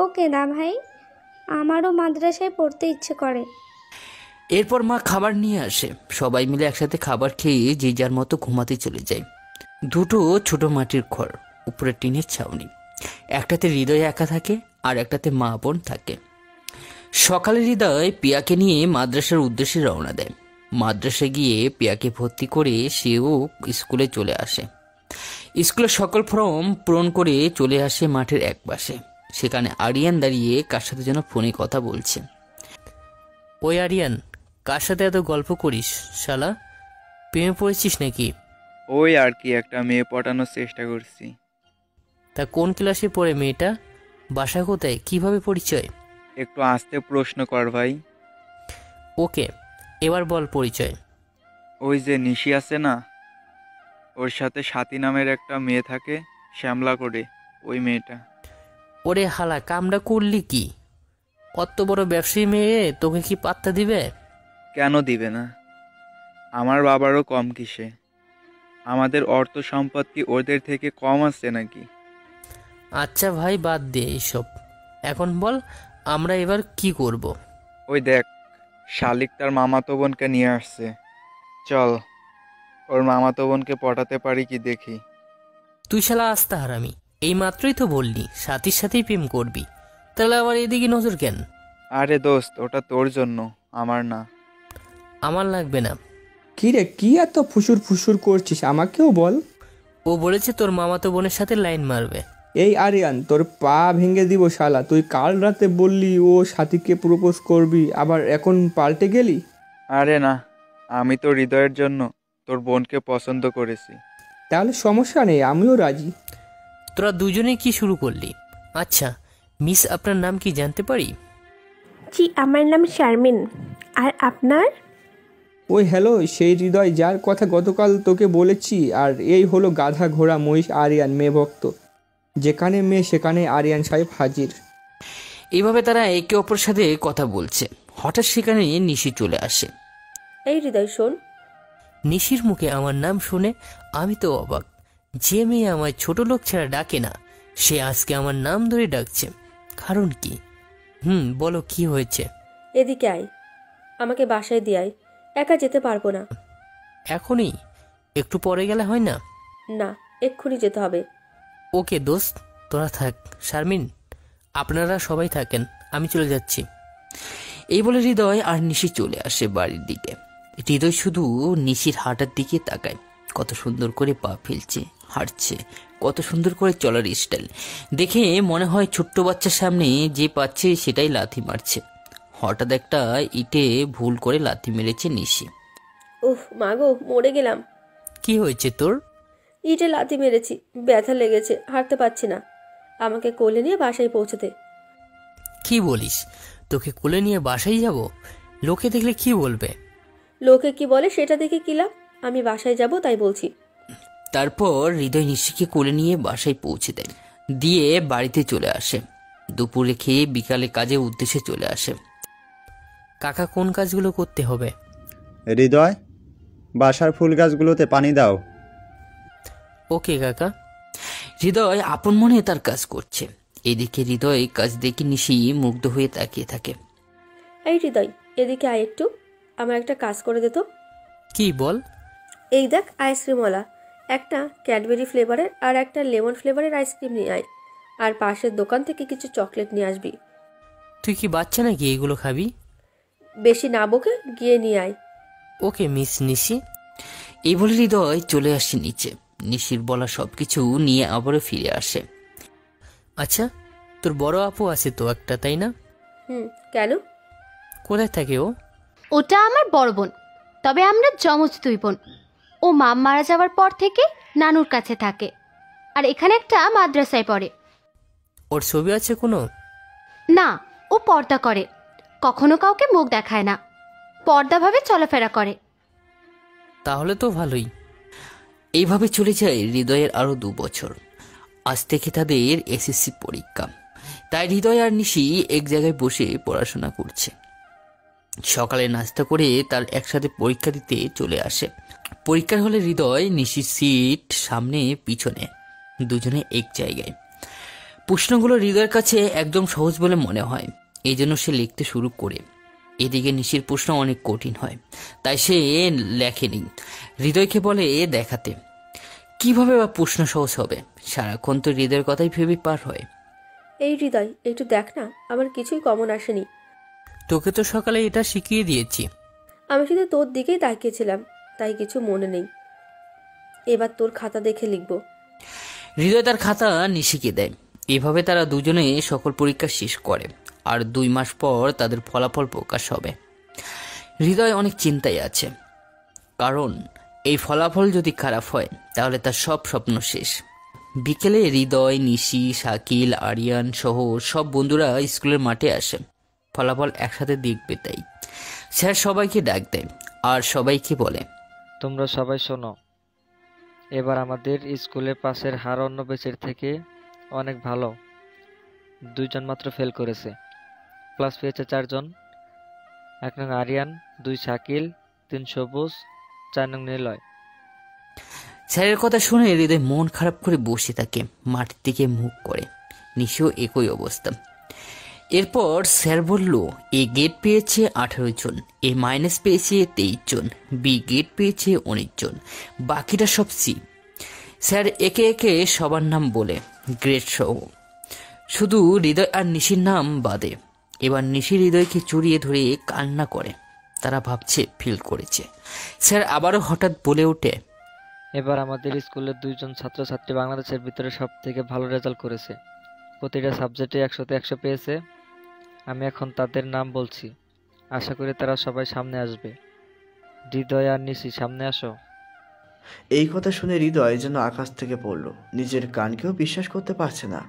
ওকে দা ভাই, আমারও মাদ্রাসায় পড়তে ইচ্ছে করে। এরপর মা খাবার নিয়ে আসে। সবাই মিলে একসাথে খাবার খেয়ে যে যার মতো ঘুমাতে চলে যায়। দুটো ছোট মাটির ঘর, উপরে টিনের ছাউনি। একটাতে হৃদয় একা থাকে আর একটাতে মা বোন থাকে। সকালে হৃদয় পিয়াকে নিয়ে মাদ্রাসার উদ্দেশ্যে রওনা দেয়। মাদ্রাসায় গিয়ে পিয়াকে ভর্তি করে সেও স্কুলে চলে আসে। স্কুলের সকল ফর্ম পূরণ করে চলে আসে মাঠের এক পাশে। সেখানে আরিয়ান দাঁড়িয়ে কার সাথে যেন ফোনে কথা বলছে। ওই আরিয়ান, কার সাথে এত গল্প করিস শালা? প্রেমে পড়েছিস নাকি? ওই আর কি, একটা মেয়ে পটানোর চেষ্টা করছি। তা কোন ক্লাসে পড়ে মেয়েটা? বাসা কোথায়? কিভাবে পরিচয়? একটু আস্তে প্রশ্ন কর ভাই। ওকে, এবার বল পরিচয়। ওই যে নিশি আছে না, ওর সাথে সাথী নামের একটা মেয়ে থাকে, শ্যামলা করে, ওই মেয়েটা। ওরে হালা, কামড়া করলি কি? অত বড় ব্যবসায়ী মেয়ে তোকে কি পাত্তা দিবে? কেন দিবে না? আমার বাবারও কম কিসে? আমাদের অর্থ সম্পদ কি ওদের থেকে কম আছে নাকি? আচ্ছা ভাই, বাদ দে এইসব। এখন বল, আমরা এবার কি করব? ওই দেখ, শালিক তার মামাতো বোনকে নিয়ে আসছে, চল ওর মামাতো বোনকে পটাতে পারি কি দেখি। তুই শালা আস্তা হারামি, এই মাত্রই তো বললি সাথীর সাথেই প্রেম করবি, তাহলে আবার এদিকে নজর কেন? আরে দোস্ত, ওটা তোর জন্য, আমার না। আমার লাগবে না। কি রে, কি এত ফুসুর ফুসুর করছিস, আমাকেও বল। ও বলেছে তোর মামাতো বোনের সাথে লাইন মারবে। এই আরিয়ান, তোর পা ভেঙে দিব শালা। তুই কাল রাতে বললি ও সাথীকে প্রপোজ করবি, আবার এখন পাল্টে গেলি। আরে না, আমি তো হৃদয়ের জন্য তোর বোনকে পছন্দ করেছি। তাহলে সমস্যা নেই, আমিও রাজি। তোরা দুজনে কি শুরু করলি? আচ্ছা মিস, আপনার নাম কি জানতে পারি? জি, আমার নাম শারমিন। আর আপনার? ওই হ্যালো, সেই হৃদয় যার কথা গতকাল তোকে বলেছি। আর এই হলো গাধা ঘোড়া মহিষ আরিয়ান, মেয়ে ভক্ত। যেখানে মেয়ে সেখানে আরিয়ান সাহেব হাজির। এইভাবে তারা একে অপরের সাথে কথা বলছে, হঠাৎ সেখানে নিশি চলে আসে। এই হৃদয় শোন। নিশির মুখে আমার নাম শুনে আমি তো অবাক। যে মেয়ে আমায় ছোট লোক ছাড়া ডাকে না, সে আজকে আমার নাম ধরে ডাকছে। কারণ কি? বলো কি হয়েছে? এদিকে আয়, আমাকে বাসায় দিয়ে আয়, একা যেতে পারবো না। এখনই? একটু পরে গেলে হয় না? না, এক্ষুনি যেতে হবে। ওকে দোস্ত, তোরা থাক। শারমিন, আপনারা সবাই থাকেন, আমি চলে যাচ্ছি। এই বলে হৃদয় আর নিশি চলে আসে বাড়ির দিকে। হৃদয় শুধু নিশির হাঁটার দিকে তাকায়। কত সুন্দর করে পা ফেলছে, হাঁটছে, কত সুন্দর করে চলার স্টাইল দেখে মনে হয় ছোট্ট বাচ্চার সামনে যে পাচ্ছে সেটাই লাথি মারছে। হঠাৎ একটা ইটে ভুল করে লাথি মেরেছে নিশি। উফ মাগো, মরে গেলাম। কি হয়েছে তোর? ইটে লাথি মেরেছি, ব্যথা লেগেছে, হাঁটতে পারছি না। আমাকে কোলে নিয়ে বাসায় পৌঁছে দে। কি বলিস? তোকে কোলে নিয়ে বাসায় যাব? লোকে দেখলে কি বলবে? লোকে কি বলে সেটা দেখে কি লাভ? আমি বাসায় যাব তাই বলছি। তারপর হৃদয় নিশিকে কোলে নিয়ে বাসায় পৌঁছে দেয়, দিয়ে বাড়িতে চলে আসে। দুপুরে খেয়ে বিকালে কাজের উদ্দেশ্যে চলে আসে। কাকা কোন কাজগুলো করতে হবে? হৃদয়, বাসার ফুল গাছগুলোতে পানি দাও। ওকে কাকা। হৃদয় আপন মনে তার কাজ করছে। এদিকে হৃদয় কাজ দেখে নিশি মুগ্ধ হয়ে তাকিয়ে থাকে। এই হৃদয়, এদিকে আয় একটু, আমার একটা কাজ করে দে তো। কি বল? এই দেখ আইসক্রিমওয়ালা, একটা ক্যাডবেরি ফ্লেভারের আর একটা লেমন ফ্লেভারের আইসক্রিম নিয়ে আয়। আর পাশের দোকান থেকে কিছু চকলেট নিয়ে আসবি। তুই কি বাচ্চা নাকি এগুলো খাবি? বেশি না বকে গিয়ে নিয়ে আয়। ওকে মিস নিশি। এই বলে হৃদয় চলে আসে নিচে। নিশির বলা সবকিছু নিয়ে আবারও ফিরে আসে। আচ্ছা, তোর বড় আপু আছে তো একটা, তাই না? কেন? কোথায় থাকে ও? ওটা আমার বড় বোন, তবে আমরা যমজ দুই বোন। ও মা মারা যাওয়ার পর থেকে নানুর কাছে থাকে, আর এখানে একটা মাদ্রাসায় পড়ে। ওর ছবি আছে কোনো? না, ও পর্দা করে, কখনো কাউকে মুখ দেখায় না, পর্দাভাবে চলাফেরা করে। তাহলে তো ভালোই। এইভাবে চলে যায় হৃদয়ের আরো 2 বছর। আজ থেকে তাদের এসএসসি পরীক্ষা, তাই হৃদয় আর নিশি এক জায়গায় বসে পড়াশোনা করছে। সকালে নাস্তা করে তার একসাথে পরীক্ষা দিতে চলে আসে। পরীক্ষার হলে হৃদয় নিশির সিট সামনে পিছনে, দুজনে এক জায়গায়। প্রশ্নগুলো হৃদয়ের কাছে একদম সহজ বলে মনে হয়, এই জন্য সে লিখতে শুরু করে। এদিকে নিশির প্রশ্ন অনেক কঠিন হয়, তাই সে লেখেনি। হৃদয়কে বলে দেখাতে। কিভাবে বা প্রশ্ন সহজ হবে? সারাক্ষণ তো হৃদয়ের কথাই ভেবে পার হয়। এই হৃদয়, একটু দেখ না, আমার কিছুই কমন আসেনি। তোকে তো সকালে এটা শিখিয়ে দিয়েছি। আমি শুধু তোর দিকেই তাকিয়েছিলাম, তাই কিছু মনে নেই। এবার তোর খাতা দেখে লিখব। হৃদয় তার খাতা নিশিকে দেয়। এভাবে তারা দুজনে সকল পরীক্ষা শেষ করে। আর 2 মাস পর তাদের ফলাফল প্রকাশ হবে। হৃদয় অনেক চিন্তায় আছে, কারণ এই ফলাফল যদি খারাপ হয় তাহলে তার সব স্বপ্ন শেষ। বিকেলে হৃদয়, নিশি, শাকিল, আরিয়ান সহ সব বন্ধুরা স্কুলের মাঠে আসে ফলাফল একসাথে দেখবে। তাই স্যার সবাইকে ডাক দেয় আর সবাইকে বলে, তোমরা সবাই শোনো, এবার আমাদের স্কুলের পাশের হার অন্য ব্যাচের থেকে অনেক ভালো। 2 জন মাত্র ফেল করেছে, প্লাস পেয়েছে 4 জন। 1 নং আরিয়ান, 2 শাকিল, 3 সবুজ, 4 নং নিলয়। স্যারের কথা শুনে হৃদয় মন খারাপ করে বসে থাকে, মাটির দিকে মুখ করে। নিশিও একই অবস্থা। এরপর স্যার বলল, এ গেট পেয়েছে 18 জন, এ মাইনাস পেয়েছে 23 জন, বি গেট পেয়েছে 19 জন, বাকিটা সব সি। স্যার একে একে সবার নাম বলে, গ্রেড সহ, শুধু হৃদয় আর নিশির নাম বাদে। এবার নিশির হৃদয়কে চড়িয়ে ধরে কান্না করে। তারা ভাবছে ফিল করেছে। স্যার আবারও হঠাৎ বলে ওঠে, এবার আমাদের স্কুলের 2জন ছাত্রছাত্রী বাংলাদেশের ভিতরে সব থেকে ভালো রেজাল্ট করেছে, প্রতিটা সাবজেক্টে 100-তে 100 পেয়েছে। আমি এখন তাদের নাম বলছি, আশা করি তারা সবাই সামনে আসবে। হৃদয় আর নিশি, সামনে আসো। এই কথা শুনে হৃদয় যেন আকাশ থেকে পড়ল, নিজের কানকেও বিশ্বাস করতে পারছে না।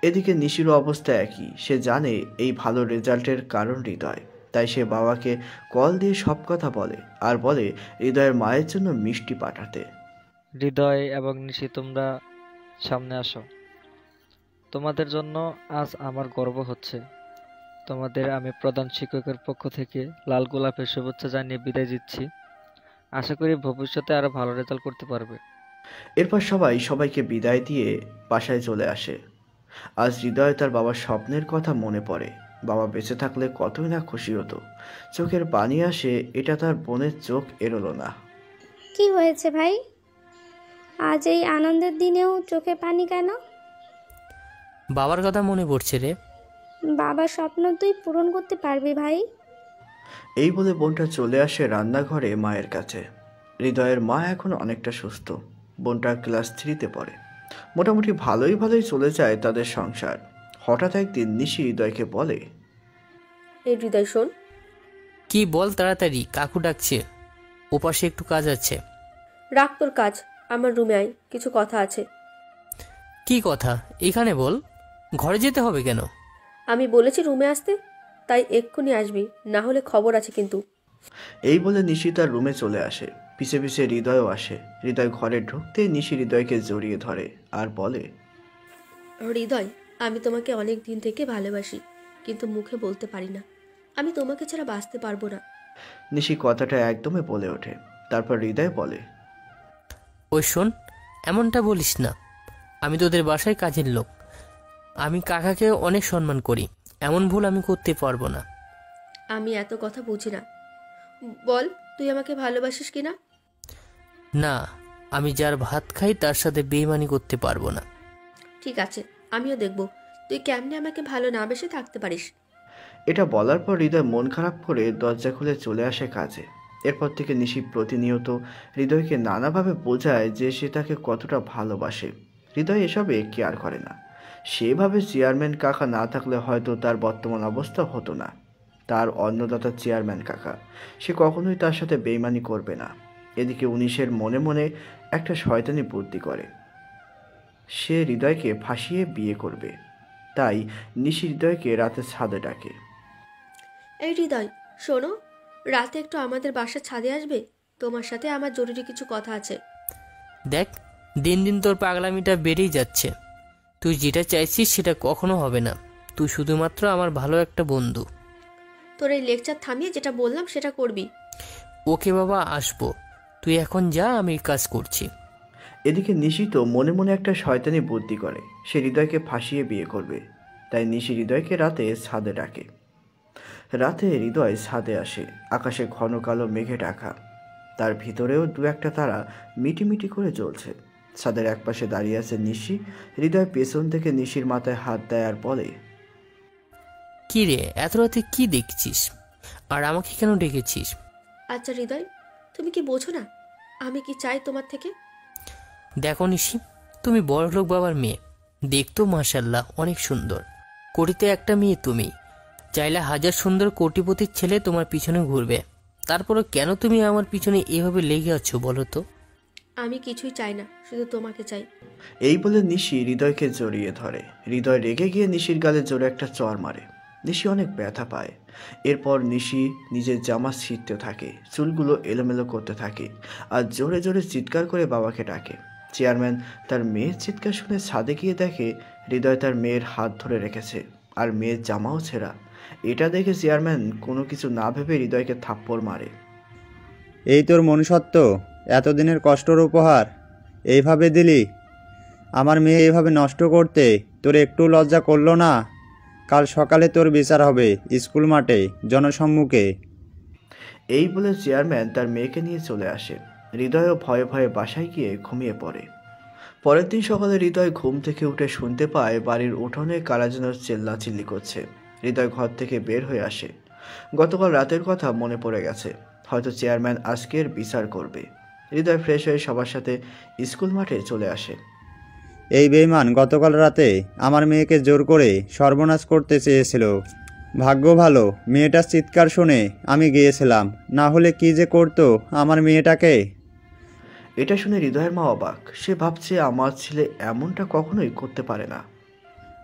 এদিকে নিশিরও অবস্থা একই, সে জানে এই ভালো রেজাল্টের কারণ হৃদয়, তাই সে বাবাকে কল দিয়ে সব কথা বলে আর বলে হৃদয়ের মায়ের জন্য মিষ্টি পাঠাতে। হৃদয় এবং নিশি, তোমরা সামনে আসো। তোমাদের জন্য আজ আমার গর্ব হচ্ছে। তোমাদের আমি প্রধান শিক্ষকের পক্ষ থেকে লাল গোলাপের শুভেচ্ছা জানিয়ে বিদায় দিচ্ছি। আশা করি ভবিষ্যতে আরো ভালো রেজাল্ট করতে পারবে। এরপর সবাই সবাইকে বিদায় দিয়ে বাসায় চলে আসে। আজ হৃদয় তার বাবার স্বপ্নের কথা মনে পড়ে। বাবা বেঁচে থাকলে কতই না খুশি হতো। চোখের পানি আসে, এটা তার বোনের চোখ এড়োলো না। কি হয়েছে ভাই, আজ এই আনন্দের দিনেও চোখে পানি কেন? বাবার কথা মনে পড়ছে রে। বাবার স্বপ্ন তুই পূরণ করতে পারবি ভাই। এই বলে বোনটা চলে আসে রান্নাঘরে মায়ের কাছে। হৃদয়ের মা এখন অনেকটা সুস্থ। বোনটা ক্লাস 3-তে পড়ে। মোটামুটি ভালোই চলে যায় তাদের সংসার। হঠাৎ একদিন নিশি হৃদয়কে বলে, এই হৃদয় শোন। কি বল তাড়াতাড়ি, কাকু ডাকছে, ওপাশে একটু কাজ আছে। রাখ তোর কাজ, আমার রুমে আয়, কিছু কথা আছে। কি কথা? এখানে বল, ঘরে যেতে হবে কেন? আমি বলেছি রুমে আসতে, তাই এক্ষুনি আসবি, না হলে খবর আছে কিন্তু। এই বলে নিশি তার রুমে চলে আসে। পিছে পিছে হৃদয়ও আসে। হৃদয় ঘরে ঢুকতেই নিশি হৃদয়কে জড়িয়ে ধরে আর বলে, হৃদয়, আমি তোমাকে অনেক দিন থেকে ভালোবাসি, কিন্তু মুখে বলতে পারি না। আমি তোমাকে ছাড়া বাঁচতে পারবো না। নিশি কথাটা একদমই বলে ওঠে। তারপর হৃদয় বলে, ওই শোন, এমনটা বলিস না। আমি তোদের বাসায় কাজের লোক, আমি কাকাকে অনেক সম্মান করি, এমন ভুল আমি করতে পারবো না। আমি এত কথা বুঝি না, বল তুই আমাকে ভালোবাসিস কিনা? না, আমি যার ভাত খাই তার সাথে বেইমানি করতে পারবো না। ঠিক আছে, আমিও দেখব তুই কেমনে আমাকে ভালো না বেসে থাকতে পারিস। এটা বলার পর হৃদয় মন খারাপ করে দরজা খুলে চলে আসে কাজে। এরপর থেকে নিশি প্রতিনিয়ত হৃদয়কে নানাভাবে বোঝায় যে সে তাকে কতটা ভালোবাসে। হৃদয় এসবে কেয়ার করে না। সেভাবে চেয়ারম্যান কাকা না থাকলে হয়তো তার বর্তমান অবস্থা হতো না। তার অন্নদাতা চেয়ারম্যান কাকা, সে কখনোই তার সাথে বেইমানি করবে না। এদিকে উনিশের মনে মনে একটা শয়তানি বুদ্ধি করে, সে হৃদয়কে ফাঁসিয়ে বিয়ে করবে। তাই নিশি হৃদয়কে রাতে ছাদে ডাকে। এই হৃদয় শোনো, রাতে একটু আমাদের বাসার ছাদে আসবে? তোমার সাথে আমার জরুরি কিছু কথা আছে। দেখ, দিন দিন তোর পাগলামিটা বেড়েই যাচ্ছে। তুই যেটা চাইছিস সেটা কখনো হবে না। তুই শুধুমাত্র আমার ভালো একটা বন্ধু। তোর এই লেকচার থামিয়ে যেটা বললাম সেটা করবি। ওকে বাবা, আসবো। তুই এখন যা, আমি কাজ করছি। এদিকে নিশি তো মনে মনে একটা শয়তানি বুদ্ধি করে, সে হৃদয়কে ফাঁসিয়ে বিয়ে করবে। তাই নিশি হৃদয়কে রাতে ছাদে ডাকে। রাতে হৃদয় ছাদে আসে। আকাশে ঘন কালো মেঘে ঢাকা, তার ভিতরেও দু একটা তারা মিটিমিটি করে জ্বলছে। ছাদের একপাশে দাঁড়িয়ে আছে নিশি। হৃদয় পেছন থেকে নিশির মাথায় হাত দেয় আর বলে, কি রে, এত রাতে কি দেখছিস আর আমাকে কেন ডেকেছিস? আচ্ছা হৃদয়, তুমি কি বোঝো না আমি কি চাই তোমার থেকে? দেখো নিশি, তুমি বড়লোক বাবার মেয়ে, দেখতেও মাশাআল্লাহ অনেক সুন্দর। কোটিতে একটা মেয়ে তুমি। চাইলে 1000 সুন্দর কোটিপতির ছেলে তোমার পিছনে ঘুরবে। তারপরও কেন তুমি আমার পিছনে এভাবে লেগে আছো বলো তো? আমি কিছুই চাই না, শুধু তোমাকে চাই। এই বলে নিশি হৃদয়কে জড়িয়ে ধরে। হৃদয় রেগে গিয়ে নিশির গালে জোরে একটা চড় মারে। নিশি অনেক ব্যথা পায়। এরপর নিশি নিজের জামা ছিঁড়তে থাকে, চুলগুলো এলোমেলো করতে থাকে আর জোরে জোরে চিৎকার করে বাবাকে ডাকে। চেয়ারম্যান তার মেয়ের চিৎকার শুনে ছাদে গিয়ে দেখে হৃদয় তার মেয়ের হাত ধরে রেখেছে আর মেয়ের জামাও ছেঁড়া। এটা দেখে চেয়ারম্যান কোনো কিছু না ভেবে হৃদয়কে থাপ্পড় মারে। এই তোর মনুষ্যত্ব, এতদিনের কষ্টর উপহার এইভাবে দিলি? আমার মেয়ে এইভাবে নষ্ট করতে তোর একটু লজ্জা করলো না? কাল সকালে তোর বিচার হবে স্কুল মাঠে, জনসম্মুখে। এই বলে চেয়ারম্যান তার মেয়েকে নিয়ে চলে আসে। হৃদয়ও ভয়ে ভয়ে বাসায় গিয়ে ঘুমিয়ে পড়ে। পরের দিন সকালে হৃদয় ঘুম থেকে উঠে শুনতে পায় বাড়ির উঠোনে কারা যেন চেল্লাচিল্লি করছে। হৃদয় ঘর থেকে বের হয়ে আসে। গতকাল রাতের কথা মনে পড়ে গেছে। হয়তো চেয়ারম্যান আজকের বিচার করবে। হৃদয় ফ্রেশ হয়ে সবার সাথে স্কুল মাঠে চলে আসে। এই বেঈমান গতকাল রাতে আমার মেয়েকে জোর করে সর্বনাশ করতে চেয়েছিল। ভাগ্য ভালো মেয়েটার চিৎকার শুনে আমি গিয়েছিলাম, না হলে কি যে করতো আমার মেয়েটাকে। এটা শুনে হৃদয়ের মা অবাক। সে ভাবছে আমার ছেলে এমনটা কখনোই করতে পারে না।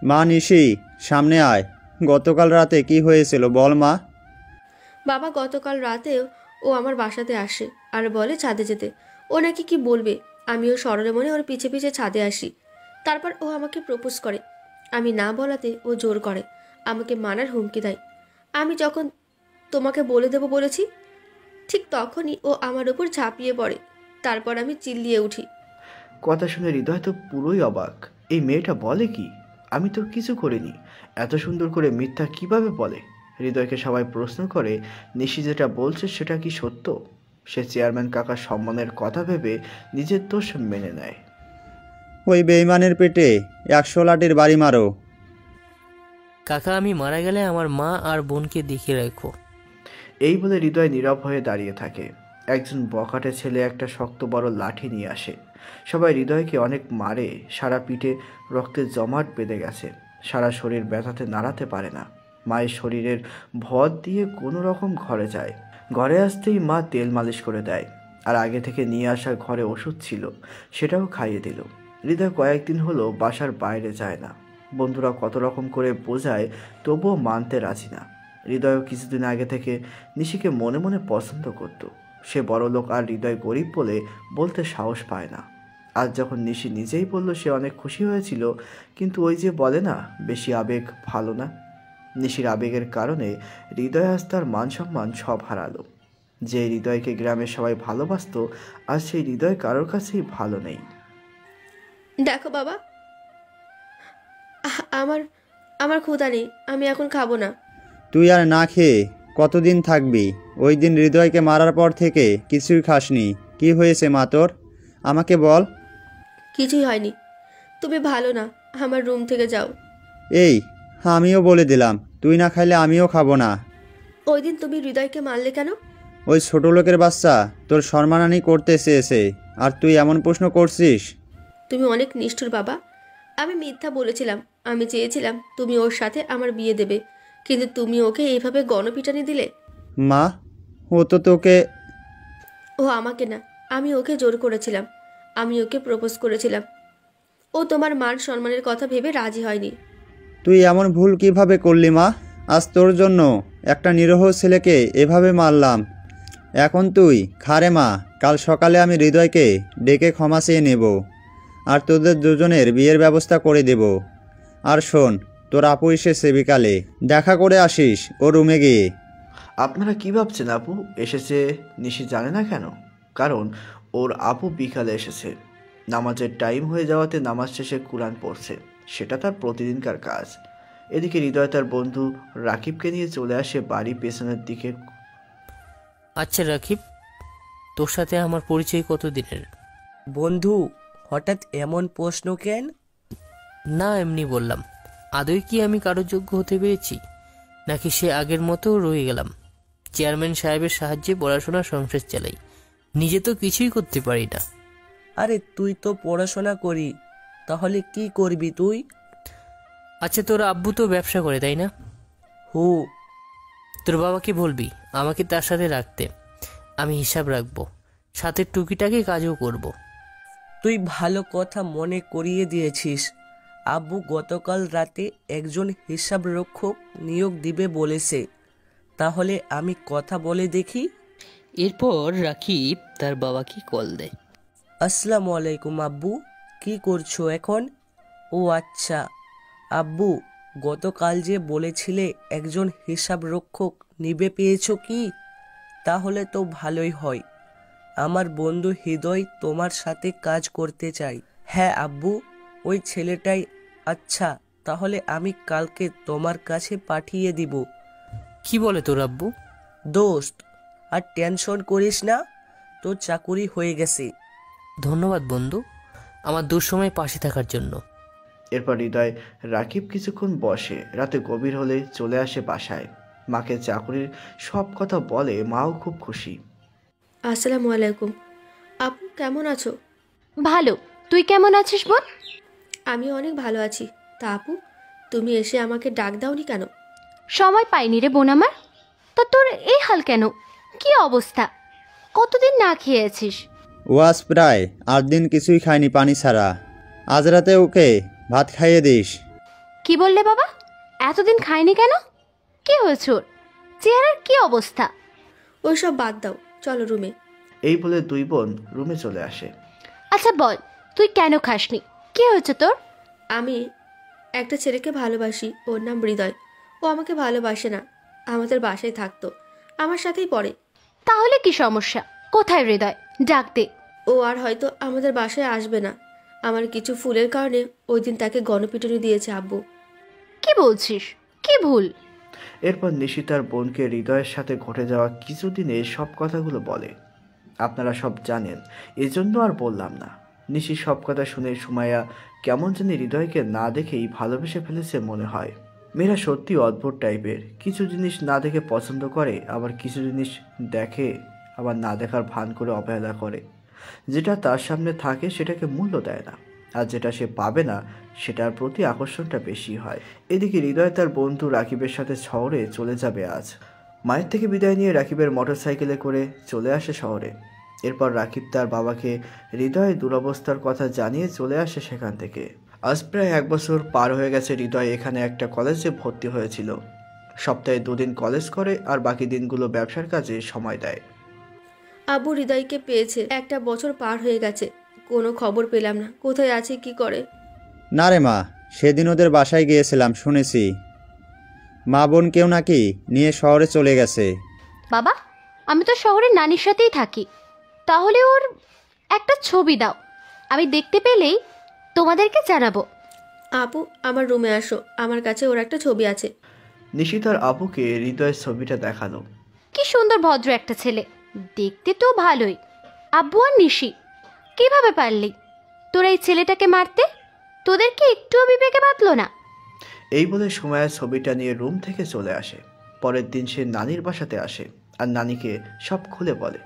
মা নিশি, সামনে আয়। গতকাল রাতে কি হয়েছিল বল মা। বাবা গতকাল রাতেও ও আমার বাসাতে আসে আর বলে ছাদে যেতে। ও নাকি কি বলবে। আমিও সরলে মনে ওর পিছে পিছে ছাদে আসি। তারপর ও আমাকে প্রপোজ করে। আমি না বলাতে ও জোর করে, আমাকে মানার হুমকি দেয়। আমি যখন তোমাকে বলে দেবো বলেছি, ঠিক তখনই ও আমার উপর ঝাঁপিয়ে পড়ে। তারপর আমি চিল্লিয়ে উঠি। কথা শুনে হৃদয় তো পুরোই অবাক। এই মেয়েটা বলে কি? আমি তো কিছু করিনি। এত সুন্দর করে মিথ্যা কিভাবে বলে? হৃদয়কে সবাই প্রশ্ন করে, নিশি যেটা বলছে সেটা কি সত্য? সে চেয়ারম্যান কাকার সম্মানের কথা ভেবে নিজের দোষ মেনে নেয়। ওই বেঈমানের পেটে 100 লাঠির বাড়ি মারো। কাকা, আমি মারা গেলে আমার মা আর বোনকে দেখে রাখো। এই বলে হৃদয় নীরব হয়ে দাঁড়িয়ে থাকে। একজন বখাটে ছেলে একটা শক্ত বড় লাঠি নিয়ে আসে। সবাই হৃদয়কে অনেক মারে। সারা পিঠে রক্তের জমাট বেঁধে গেছে। সারা শরীর ব্যথাতে নাড়াতে পারে না। মায়ের শরীরের ভর দিয়ে কোনো রকম ঘরে যায়। ঘরে আসতেই মা তেল মালিশ করে দেয়। আর আগে থেকে নিয়ে আসা ঘরে ওষুধ ছিল, সেটাও খাইয়ে দিল। হৃদয় কয়েকদিন হলো বাসার বাইরে যায় না। বন্ধুরা কত রকম করে বোঝায়, তবুও মানতে রাজি না। হৃদয়ও কিছুদিন আগে থেকে নিশিকে মনে মনে পছন্দ করত। সে বড়লোক আর হৃদয় গরিব বলে বলতে সাহস পায় না। আজ যখন নিশি নিজেই বলল, সে অনেক খুশি হয়েছিল। কিন্তু ওই যে বলে না, বেশি আবেগ ভালো না। নিশির আবেগের কারণে হৃদয় আজ তার মান সম্মান সব হারালো। যে হৃদয়কে গ্রামের সবাই ভালোবাসতো, আজ সেই হৃদয় কারোর কাছেই ভালো নেই। দেখো বাবা, আমার আমার ক্ষুধা নেই, আমি এখন খাবো না। তুই আর না খেয়ে কতদিন থাকবি? ওই দিন হৃদয়কে মারার পর থেকে কিছুই খাসনি। কি হয়েছে মা তোর? আমাকে বল। কিছুই হয়নি। তুমি ভালো না, আমার রুম থেকে যাও। এই, আমিও বলে দিলাম, তুই না খাইলে আমিও খাবো না। ওই দিন তুমি হৃদয়কে মারলে কেন? ওই ছোট লোকের বাচ্চা তোর সম্মানহানি করতে চেয়েছে, আর তুই এমন প্রশ্ন করছিস? তুমি অনেক নিষ্ঠুর বাবা। আমি মিথ্যা বলেছিলাম। আমি চেয়েছিলাম তুমি ওর সাথে আমার বিয়ে দেবে, কিন্তু তুমি ওকে এইভাবে গণপিটানি দিলে। মা, ও তো তোকে... ও আমাকে না, আমি ওকে জোর করেছিলাম। আমি ওকে প্রপোজ করেছিলাম। ও তোমার মান সম্মানের কথা ভেবে রাজি হয়নি। তুই এমন ভুল কিভাবে করলি মা? আজ তোর জন্য একটা নিরীহ ছেলেকে এভাবে মারলাম। এখন তুই খারে মা, কাল সকালে আমি হৃদয়কে ডেকে ক্ষমা চেয়ে নেব, আর তোদের দুজনের বিয়ের ব্যবস্থা করে দেব। আর শোন, তোর আপু এসেছে বিকালে, দেখা করে আসিস ও রুমে গিয়ে। আপনারা কি ভাবছেন আপু এসেছে নিশি জানে না কেন? কারণ ওর আপু বিকালে এসেছে। নামাজের টাইম হয়ে যাওয়াতে নামাজ শেষে কুরআন পড়ছে, সেটা তার প্রতিদিনকার কাজ। এদিকে হৃদয় তার বন্ধু রাকিবকে নিয়ে চলে আসে বাড়ি পেছনের দিকে। আচ্ছা রাকিব, তোর সাথে আমার পরিচয় কতদিনের? বন্ধু, হঠাৎ এমন প্রশ্ন কেন? না, এমনি বললাম। আদৌ কি আমি কারোর যোগ্য হতে পেরেছি, নাকি সে আগের মতো রয়ে গেলাম? চেয়ারম্যান সাহেবের সাহায্যে পড়াশোনা সংসার চালাই, নিজে তো কিছুই করতে পারি না। আরে তুই তো পড়াশোনা করি, তাহলে কি করবি তুই? আচ্ছা, তোর আব্বু তো ব্যবসা করে, তাই না? হু। তোর বাবাকে বলবি আমাকে তার সাথে রাখতে, আমি হিসাব রাখবো, সাথে টুকিটাকি কাজও করব। তুই ভালো কথা মনে করিয়ে দিয়েছিস। আব্বু গতকাল রাতে একজন হিসাব রক্ষক নিয়োগ দিবে বলেছে, তাহলে আমি কথা বলে দেখি। এরপর রাকিব তার বাবাকে কল দেয়। আসসালামু আলাইকুম আব্বু, কি করছো এখন? ও আচ্ছা আব্বু, গতকাল যে বলেছিলে একজন হিসাব রক্ষক নিবে, পেয়েছো কি? তাহলে তো ভালোই হয়। আমার বন্ধু হৃদয় তোমার সাথে কাজ করতে চাই। হ্যাঁ আব্বু, ওই ছেলেটাই। আচ্ছা, তাহলে আমি কালকে তোমার কাছে পাঠিয়ে দিব। কি বলে তোর আব্বু? দোস্ত, আর টেনশন করিস না, তোর চাকুরি হয়ে গেছে। ধন্যবাদ বন্ধু, আমার দুঃসময় পাশে থাকার জন্য। এরপর হৃদয় রাকিব কিছুক্ষণ বসে। রাতে গভীর হলে চলে আসে বাসায়। মাকে চাকরির সব কথা বলে, মাও খুব খুশি। আসসালামু আলাইকুম। আপু কেমন আছো? ভালো, তুই কেমন আছিস বোন? আমি অনেক ভালো আছি। তা আপু, তুমি এসে আমাকে ডাক দাওনি কেন? সময় পাইনি রে বোন আমার। তা তোর এই হাল কেন? কি অবস্থা? কতদিন না খেয়ে আছিস? ওয়াজ প্রায় 8 দিন কিছুই খায়নি পানি ছাড়া। আজ রাতে ওকে ভাত খাইয়ে দিস। কি বললে বাবা? এতদিন খায়নি কেন? কি হয়েছে ওর? চেহারার কি অবস্থা? ওইসব বাদ দাও, চলো রুমে। এই বলে দুই বোন রুমে চলে আসে। আচ্ছা বল, তুই কেন খাসনি? কি হয়েছে তোর? আমি একটা ছেলেকে ভালোবাসি, ওর নাম হৃদয়। ও আমাকে ভালোবাসে না, আমাদের বাসায় থাকতো, আমার সাথেই পড়ে। তাহলে কি সমস্যা? কোথায় হৃদয়? ডাক দে। ও আর হয়তো আমাদের বাসায় আসবে না। আমার কিছু ফুলের কারণে ওই দিন তাকে গণপিটুনি দিয়েছে আব্বু। কি বলছিস? কি ভুল? এরপর নিশি তার বোনকে হৃদয়ের সাথে ঘটে যাওয়া কিছুদিনে সব কথাগুলো বলে। আপনারা সব জানেন, এজন্য আর বললাম না। নিশি সব কথা শুনে সুমাইয়া কেমন জানি হৃদয়কে না দেখেই ভালোবেসে ফেলেছে মনে হয়। মেয়েরা সত্যি অদ্ভুত টাইপের, কিছু জিনিস না দেখে পছন্দ করে, আবার কিছু জিনিস দেখে আবার না দেখার ভান করে অবহেলা করে। যেটা তার সামনে থাকে সেটাকে মূল্য দেয় না, আর যেটা সে পাবে না সেটার প্রতি আকর্ষণটা বেশি হয়। এদিকে হৃদয় তার বন্ধু রাকিবের সাথে শহরে চলে যাবে আজ। মায়ের থেকে বিদায় নিয়ে রাকিবের মোটরসাইকেলে করে চলে আসে শহরে। এরপর রাকিব তার বাবাকে হৃদয়ের দুরবস্থার কথা জানিয়ে চলে আসে সেখান থেকে। আজ প্রায় 1 বছর পার হয়ে গেছে হৃদয় এখানে একটা কলেজে ভর্তি হয়েছিল। সপ্তাহে 2 দিন কলেজ করে আর বাকি দিনগুলো ব্যবসার কাজে সময় দেয়। আব্বু হৃদয়কে পেয়েছে, 1 বছর পার হয়ে গেছে, কোনো খবর পেলাম না, কোথায় আছে কি করে। না রে মা, সেদিন ওদের বাসায় গিয়েছিলাম, শুনেছি মা বোন কেউ নাকি নিয়ে শহরে চলে গেছে। বাবা, আমি তো শহরের নানির সাথেই থাকি। তাহলে ওর একটা ছবি দাও, আমি দেখতে পেলেই তোমাদেরকে জানাবো। আপু আমার রুমে আসো, আমার কাছে ওর একটা ছবি আছে। নিশি তার আপুকে হৃদয়ের ছবিটা দেখালো। কি সুন্দর ভদ্র একটা ছেলে, দেখতে তো ভালোই। আব্বু আর নিশি, কিভাবে পারলি তোরা এই ছেলেটাকে মারতে? তোদের কি একটুও বিবেকে বাঁধলো না? এই বলে সুমাইয়া ছবিটা নিয়ে রুম থেকে চলে আসে। পরের দিন সে নানির বাসাতে আসে আর নানিকে সব খুলে বলে।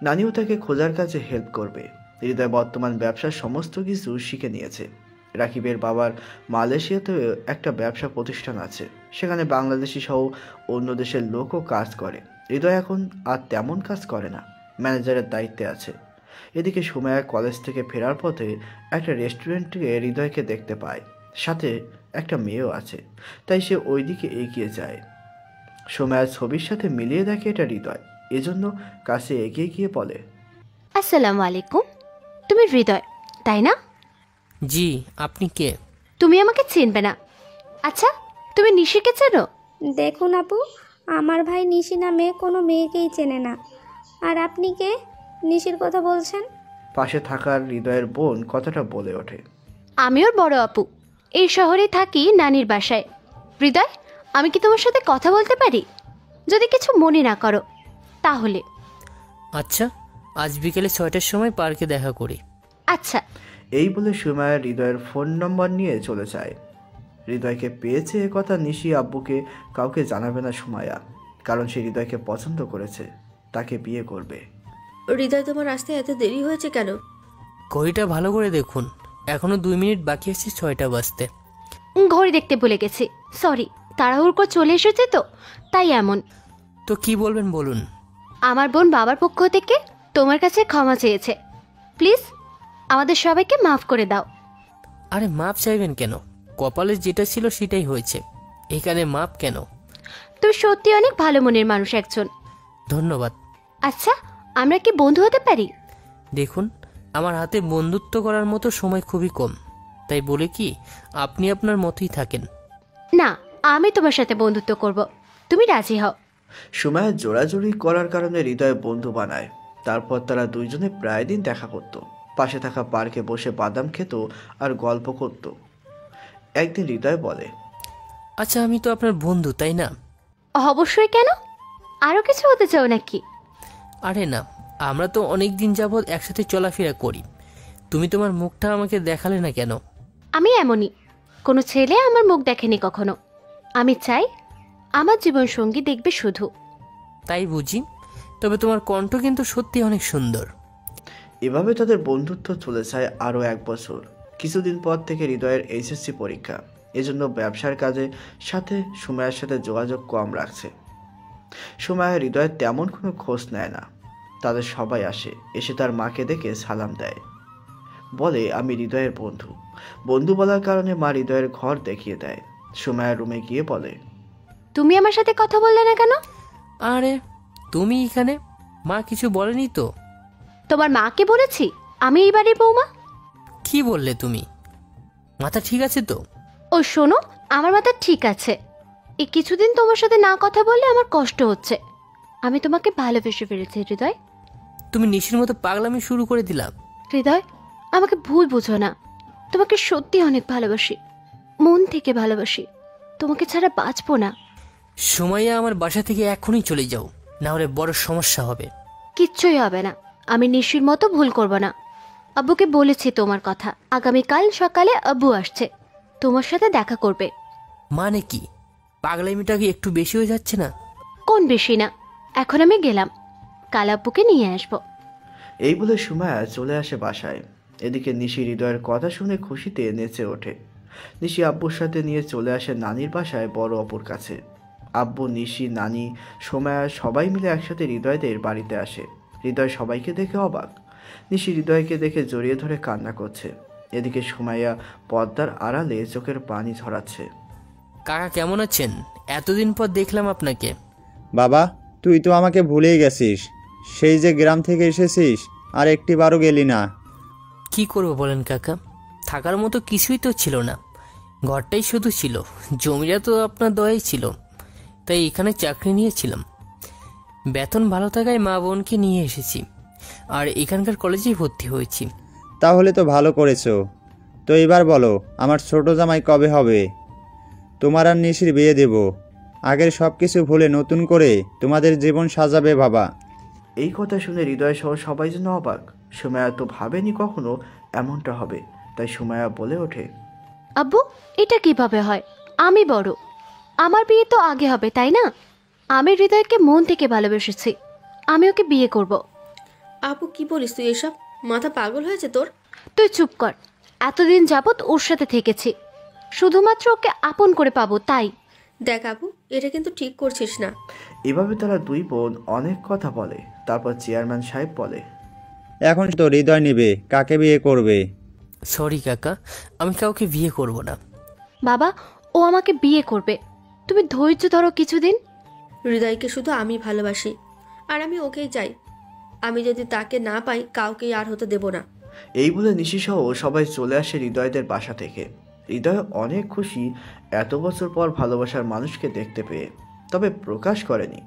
নানিও তাকে খোঁজার কাজে হেল্প করবে। হৃদয় বর্তমান ব্যবসার সমস্ত কিছু শিখে নিয়েছে। রাকিবের বাবার মালয়েশিয়াতে একটা ব্যবসা প্রতিষ্ঠান আছে, সেখানে বাংলাদেশি সহ অন্য দেশের লোকও কাজ করে। হৃদয় এখন আর তেমন কাজ করে না, ম্যানেজারের দায়িত্বে আছে। এদিকে সুমাইয়া কলেজ থেকে ফেরার পথে একটা রেস্টুরেন্টে হৃদয়কে দেখতে পায়, সাথে একটা মেয়েও আছে, তাই সে ওই দিকে এগিয়ে যায়। সুমাইয়ার ছবির সাথে মিলিয়ে দেখে এটা হৃদয়, এজন্য কাছে এগিয়ে গিয়ে বলে, আসসালামু আলাইকুম। তুমি হৃদয়, তাই না? জি, আপনি কে? তুমি আমাকে চিনবে না। আচ্ছা, তুমি নিশিকে চেনো? দেখুন আপু, আমার ভাই নিশি নামে কোনো মেয়েকেই চেনে না। আর আপনি কে? নিশির কথা বলছেন? পাশে থাকার হৃদয়ের বোন কথাটা বলে ওঠে। আমি ওর বড় আপু, এই শহরে থাকি নানির বাসায়। হৃদয়, আমি কি তোমার সাথে কথা বলতে পারি? যদি কিছু মনে না করো তাহলে। আচ্ছা, আজ বিকেলে 6টার সময় পার্কে দেখা করি। আচ্ছা। এই বলে সুমাইয়া হৃদয়ের ফোন নম্বর নিয়ে চলে যায়। হৃদয়কে পেয়েছে এ কথা নিশি আব্বুকে কাউকে জানাবে না সুমাইয়া, কারণ সে হৃদয়কে পছন্দ করেছে, তাকে বিয়ে করবে। হৃদয়, তোমার আসতে এত দেরি হয়েছে কেন? ঘড়িটা ভালো করে দেখুন, এখনো 2 মিনিট বাকি আছে 6টা বাজতে। ঘড়ি দেখতে ভুলে গেছি, সরি। তাড়াহুড়ো করে চলে এসেছে তো, তাই এমন। তো কি বলবেন বলুন। আমার বোন বাবার পক্ষ থেকে তোমার কাছে ক্ষমা চেয়েছে। প্লিজ আমাদের সবাইকে মাফ করে দাও। আরে মাপ চাইবেন কেন? কপালে যেটা ছিল সেটাই হয়েছে, এখানে মাপ কেন? তুমি সত্যি অনেক ভালো মনের মানুষ একজন। ধন্যবাদ। আচ্ছা, আমরা কি বন্ধু হতে পারি? দেখুন, আমার হাতে বন্ধুত্ব করার মতো সময় খুবই কম, তাই বলে কি আপনি আপনার মতোই থাকেন। না, আমি তোমার সাথে বন্ধুত্ব করব, তুমি রাজি হও। সুমাইয়া জোরাজুরি করার কারণে হৃদয় বন্ধু বানায়। তারপর তারা দুইজনে প্রায় দিন দেখা করত, পাশে থাকা পার্কে বসে বাদাম খেত আর গল্প করত। একদিন হৃদয় বলে, আচ্ছা, আমি তো আপনার বন্ধু, তাই না? অবশ্যই। কেন, আরো কিছু হতে চাও নাকি? আরে না, আমরা তো অনেক দিন যাবৎ একসাথে চলাফেরা করি, তুমি তোমার মুখটা আমাকে দেখালে না কেন? আমি এমনই, কোনো ছেলে আমার মুখ দেখেনি কখনো। আমি চাই আমার জীবন সঙ্গী দেখবে শুধু। তাই বুঝি? তবে তোমার কণ্ঠ কিন্তু সত্যি অনেক সুন্দর। এভাবে তাদের বন্ধুত্ব চলে যায় আরও 1 বছর। কিছুদিন পর থেকে হৃদয়ের এইচএসসি পরীক্ষা, এজন্য ব্যবসার কাজে সাথে সুমাইয়ার সাথে যোগাযোগ কম রাখছে। সুমাইয়া হৃদয়ের তেমন কোনো খোঁজ নেয় না। তাদের সবাই আসে, এসে তার মাকে দেখে সালাম দেয়, বলে আমি হৃদয়ের বন্ধু। বন্ধু বলার কারণে মা হৃদয়ের ঘর দেখিয়ে দেয়। সুমাইয়া রুমে গিয়ে বলে, তুমি আমার সাথে কথা বললে না কেন? আরে তুমি এখানে? মা কিছু বলেনি তো? তোমার মাকে বলেছি আমি এই বাড়ির বৌমা। কি বললে তুমি? মাথা ঠিক আছে তো? ও শোনো, আমার মাথা ঠিক আছে। এই কিছুদিন তোমার সাথে না কথা বললে আমার কষ্ট হচ্ছে। আমি তোমাকে ভালোবেসে ফেলেছি হৃদয়। তুমি নিশির মতো পাগলামি শুরু করে দিলাম। হৃদয়, আমাকে ভুল বুঝো না। তোমাকে সত্যি অনেক ভালোবাসি, মন থেকে ভালোবাসি। তোমাকে ছাড়া বাঁচবো না। সুমাইয়া, আমার বাসা থেকে এখনই চলে যাও, না হলে বড় সমস্যা হবে। কিচ্ছুই হবে না, আমি নিশির মতো ভুল করব না। আব্বুকে বলেছি তোমার কথা। আগামীকাল সকালে আব্বু আসছে, তোমার সাথে দেখা করবে। মানে কি? পাগলামিটা কি একটু বেশি হয়ে যাচ্ছে না? কোন বেশি না, এখন আমি গেলাম, কাল আব্বুকে নিয়ে আসবো। এই বলে সুমাইয়া চলে আসে বাসায়। এদিকে নিশি হৃদয়ের কথা শুনে খুশিতে নেচে ওঠে। নিশি আব্বুর সাথে নিয়ে চলে আসে নানির বাসায় বড় অপুর কাছে। আব্বু, নিশি, নানি, সুমাইয়া সবাই মিলে একসাথে হৃদয়দের বাড়িতে আসে। হৃদয় সবাইকে দেখে অবাক। নিশি হৃদয়কে দেখে জড়িয়ে ধরে কান্না করছে। এদিকে সুমাইয়া পর্দার আড়ালে চোখের পানি ঝরাচ্ছে। কাকা কেমন আছেন? এতদিন পর দেখলাম আপনাকে। বাবা, তুই তো আমাকে ভুলেই গেছিস। সেই যে গ্রাম থেকে এসেছিস, আর একটিবারও গেলি না। কি করবো বলেন কাকা, থাকার মতো কিছুই তো ছিল না। ঘরটাই শুধু ছিল, জমিটা তো আপনার দয়াই ছিল, তাই এখানে চাকরি নিয়েছিলাম। বেতন ভালো থাকায় মা বোনকে নিয়ে এসেছি, আর এখানকার কলেজেই ভর্তি হয়েছি। তাহলে তো ভালো করেছো। তো এবার বলো, আমার ছোট জামাই কবে হবে? তোমার আর নিশির বিয়ে দেব। আগের সব কিছু ভুলে নতুন করে তোমাদের জীবন সাজাবে বাবা। এই কথা শুনে হৃদয় সহ সবাই যেন অবাক। সুমাইয়া তো ভাবেনি কখনো এমনটা হবে। তাই সুমাইয়া বলে ওঠে, আব্বু, এটা কিভাবে হয়? আমি বড়, আমার বিয়ে তো আগে হবে, তাই না? আমি হৃদয়কে মন থেকে ভালোবেসেছি, আমি ওকে বিয়ে করব। আপু কি বলিস তুই এসব? মাথা পাগল হয়েছে তোর? তুই চুপ কর। এতদিন যাবৎ ওর সাথে থেকেছি, শুধুমাত্র ওকে আপন করে পাবো তাই। দেখ আপু, এটা কিন্তু ঠিক করছিস না। এভাবে তারা দুই বোন অনেক কথা বলে। তারপর চেয়ারম্যান সাহেব বলে, এখন তো হৃদয় নিবে, কাকে বিয়ে করবে? সরি কাকা, আমি কাউকে বিয়ে করব না। বাবা, ও আমাকে বিয়ে করবে, তুমি ধৈর্য ধরো কিছুদিন। হৃদয়কে শুধু আমি ভালোবাসি, আর আমি ওকেই চাই। আমি যদি তাকে না পাই, কাউকেই আর হতে দেব না। এই বলে নিশি সহ সবাই চলে আসে হৃদয়দের বাসা থেকে। হৃদয় অনেক খুশি এত বছর পর ভালোবাসার মানুষকে দেখতে পেয়ে, তবে প্রকাশ করেনি।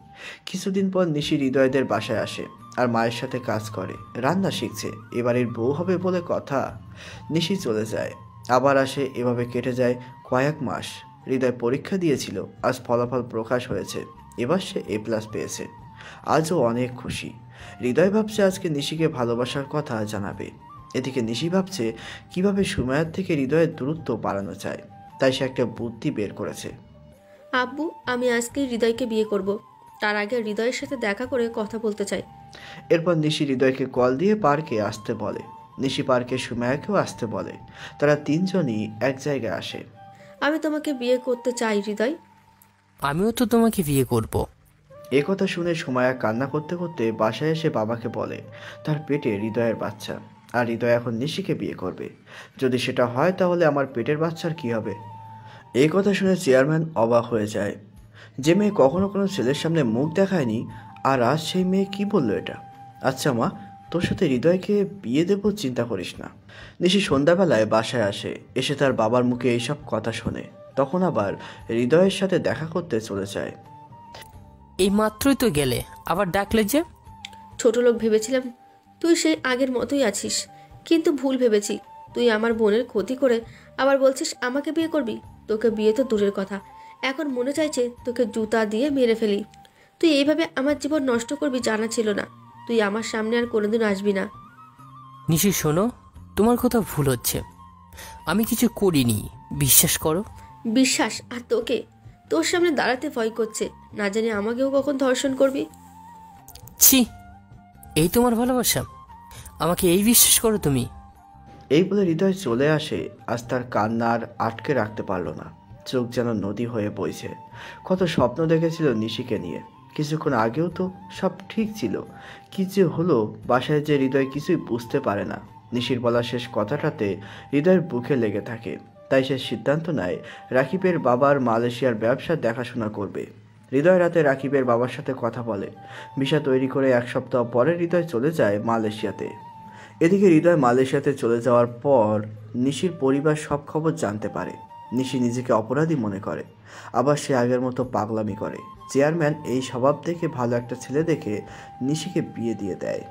কিছুদিন পর নিশি হৃদয়দের বাসায় আসে আর মায়ের সাথে কাজ করে, রান্না শিখছে। এবারের বউ হবে বলে কথা। নিশি চলে যায়, আবার আসে। এভাবে কেটে যায় কয়েক মাস। হৃদয় পরীক্ষা দিয়েছিল, আজ ফলাফল প্রকাশ হয়েছে। এবার সে A+ পেয়েছে। আজও অনেক খুশি। হৃদয় ভাবছে আজকে নিশিকে ভালোবাসার কথা জানাবে। এদিকে নিশি ভাবছে কিভাবে সুমাইয়ার থেকে হৃদয়ের দূরত্ব বাড়ানো যায়। তাই সে একটা বুদ্ধি বের করেছে। আব্বু, আমি আজকেই হৃদয়কে বিয়ে করব। তার আগে হৃদয়ের সাথে দেখা করে কথা বলতে চাই। এরপর নিশি হৃদয়কে কল দিয়ে পার্কে আসতে বলে। নিশি পার্কে সুমাইয়াকেও আসতে বলে। তারা তিনজনই এক জায়গায় আসে। আমি তোমাকে বিয়ে করতে চাই হৃদয়। আমিও তো তোমাকে বিয়ে করব। এ কথা শুনে সুমাইয়া কান্না করতে করতে বাসায় এসে বাবাকে বলে তার পেটে হৃদয়ের বাচ্চা, আর হৃদয় এখন নিশিকে বিয়ে করবে। যদি সেটা হয় তাহলে আমার পেটের বাচ্চার কি হবে? এই কথা শুনে চেয়ারম্যান অবাক হয়ে যায়। যে মেয়ে কখনো কোনো ছেলের সামনে মুখ দেখায়নি, আর আজ সেই মেয়ে কি বললো এটা? আচ্ছা মা, তোর সাথে হৃদয়কে বিয়ে দেবো, চিন্তা করিস না। নিশি সন্ধ্যাবেলায় বাসায় আসে। এসে তার বাবার মুখে এইসব কথা শোনে। তখন আবার হৃদয়ের সাথে দেখা করতে চলে যায়। এই মাত্রই তো গেলে, আবার ডাকলে যে? ছোট লোক ভেবেছিলাম তুই সেই আগের মতোই আছিস, কিন্তু ভুল ভেবেছি। তুই আমার বোনের ক্ষতি করে আবার বলছিস আমাকে বিয়ে করবি। তোকে বিয়ে তো দূরের কথা, এখন মনে চাইছে তোকে জুতা দিয়ে মেরে ফেলি। তুই এইভাবে আমার জীবন নষ্ট করবি জানা ছিল না। তুই আমার সামনে আর কোনোদিন আসবি না। নিশি শোনো, তোমার কথা ভুল হচ্ছে। আমি কিছু করিনি, বিশ্বাস করো। বিশ্বাস? আর তোকে? তোর সামনে দাঁড়াতে ভয় করছে, না জানি আমাকেও কখন ধর্ষণ করবি। ছি, এই তোমার ভালোবাসা? আমাকে এই বিশ্বাস করো তুমি? এই বলে হৃদয় চলে আসে। আজ তার কান্না আর আটকে রাখতে পারল না, চোখ যেন নদী হয়ে বইছে। কত স্বপ্ন দেখেছিল নিশিকে নিয়ে, কিছুক্ষণ আগেও তো সব ঠিক ছিল। কি যে হলো বাসায় যে হৃদয় কিছুই বুঝতে পারে না। নিশির বলা শেষ কথাটাতে হৃদয়ের বুকে লেগে থাকে। তাই সে সিদ্ধান্ত নেয় রাকিবের বাবার মালয়েশিয়ার ব্যবসা দেখাশোনা করবে। হৃদয় রাতে রাকিবের বাবার সাথে কথা বলে। ভিসা তৈরি করে 1 সপ্তাহ পরে হৃদয় চলে যায় মালয়েশিয়াতে। এদিকে হৃদয় মালয়েশিয়াতে চলে যাওয়ার পর নিশির পরিবার সব খবর জানতে পারে। নিশি নিজেকে অপরাধী মনে করে, আবার সে আগের মতো পাগলামি করে। চেয়ারম্যান এই স্বভাব দেখে ভালো একটা ছেলে দেখে নিশিকে বিয়ে দিয়ে দেয়।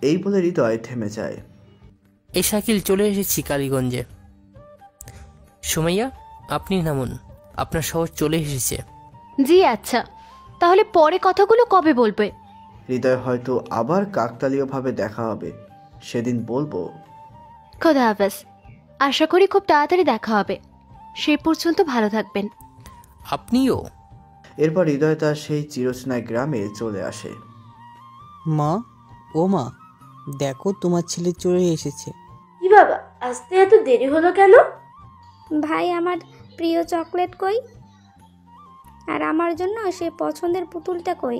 এই বলে হৃদয় থেমে যায়। এই শাকিল, চলে এসেছি কালীগঞ্জে। সুমাইয়া, আপনি নামুন, আপনার শহর চলে এসেছে। জি আচ্ছা, তাহলে পরে কথাগুলো কবে বলবে? হৃদয় হয়তো আবার কাকতালীয়ভাবে দেখা হবে, সেদিন বলবো। খোদা হাফেজ। আশা করি খুব তাড়াতাড়ি দেখা হবে। সে পর্যন্ত ভালো থাকবেন। আপনিও। এরপর হৃদয় তার সেই চিরচেনা গ্রামে চলে আসে। মা, ও মা, দেখো তোমার ছেলে চলে এসেছে। কি বাবা, আসতে এত দেরি হলো কেন? ভাই আমার প্রিয় চকলেট কই? আর আমার জন্য সে পছন্দের পুতুলটা কই?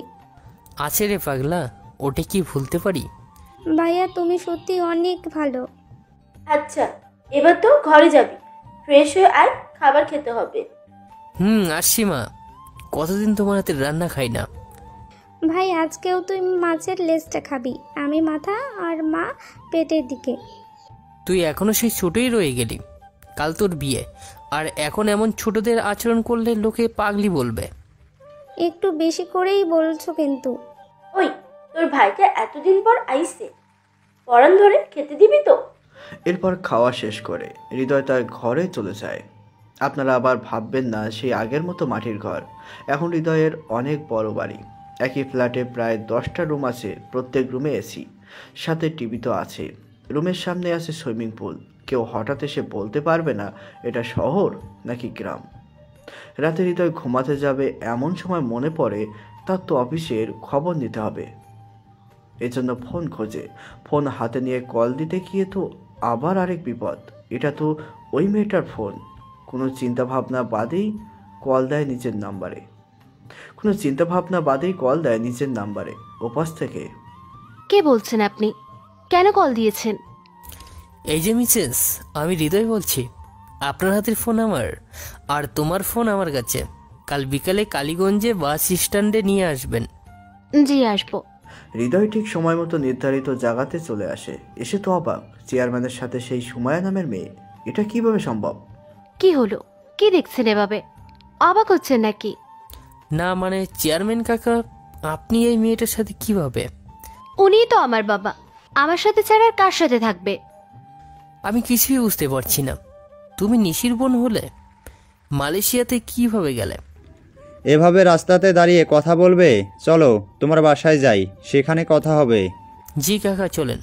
আছে রে পাগলা, ওটা কি ভুলতে পারি? ভাইয়া তুমি সত্যি অনেক ভালো। আচ্ছা, এবার তো ঘরে যাবি, ফ্রেশ হয়ে আয়, খাবার খেতে হবে। আসছি মা, কতদিন তোমার হাতে রান্না খাই না। ভাই আজকেও তুই মাছের লেজটা খাবি, আমি মাথা আর মা পেটের দিকে। তুই এখনো সেই ছোটই রয়ে গেলি। কাল তোর বিয়ে, আর এখন এমন ছোটদের আচরণ করলে লোকে পাগলি বলবে। একটু বেশি করেই বলছো কিন্তু। ওই, তোর ভাইটা এতদিন পর আইছে, পরান ধরে খেতে দিবি তো? এরপর খাওয়া শেষ করে হৃদয় তার ঘরে চলে যায়। আপনারা আবার ভাববেন না সেই আগের মতো মাটির ঘর। এখন হৃদয়ের অনেক বড় বাড়ি। একই ফ্ল্যাটে প্রায় 10টা রুম আছে, প্রত্যেক রুমে এসি, সাথে টিভি তো আছে। রুমের সামনে আছে সুইমিং পুল। কেউ হঠাৎ এসে বলতে পারবে না এটা শহর নাকি গ্রাম। রাতে হৃদয় ঘুমাতে যাবে এমন সময় মনে পড়ে তার তো অফিসের খবর নিতে হবে। এজন্য ফোন খোঁজে। ফোন হাতে নিয়ে কল দিতে গিয়ে তো আবার আরেক বিপদ। এটা তো ওই মেয়েটার ফোন। কোনো চিন্তাভাবনা বাদেই কল দেয় নিজের নাম্বারে। ওপাশ থেকে, কে বলছেন আপনি? কেন কল দিয়েছেন? এই যে মিসেস, আমি হৃদয় বলছি। আপনার হাতের ফোন আমার, আর তোমার ফোন আমার কাছে। কাল বিকালে কালীগঞ্জে বাস স্ট্যান্ডে নিয়ে আসবেন। জি আসবো। হৃদয় ঠিক সময় মতো নির্ধারিত জায়গাতে চলে আসে। এসে তো অবাক, চেয়ারম্যানের সাথে সেই সুমায়া নামের মেয়ে। এটা কিভাবে সম্ভব? কি হলো? কি দেখছেন এভাবে? অবাক হচ্ছেন নাকি? না মানে চেয়ারম্যান কাকা, আপনি এই মেয়েটার সাথে কিভাবে? উনিই তো আমার বাবা, আমার সাথে ছাড়া আর কার সাথে থাকবে? আমি কিছুই বুঝতে পারছি না। তুমি নিশির বোন হলে মালয়েশিয়াতে কিভাবে গেলে? এভাবে রাস্তাতে দাঁড়িয়ে কথা বলবে? চলো তোমার বাসায় যাই, সেখানে কথা হবে। জি কাকা, চলেন।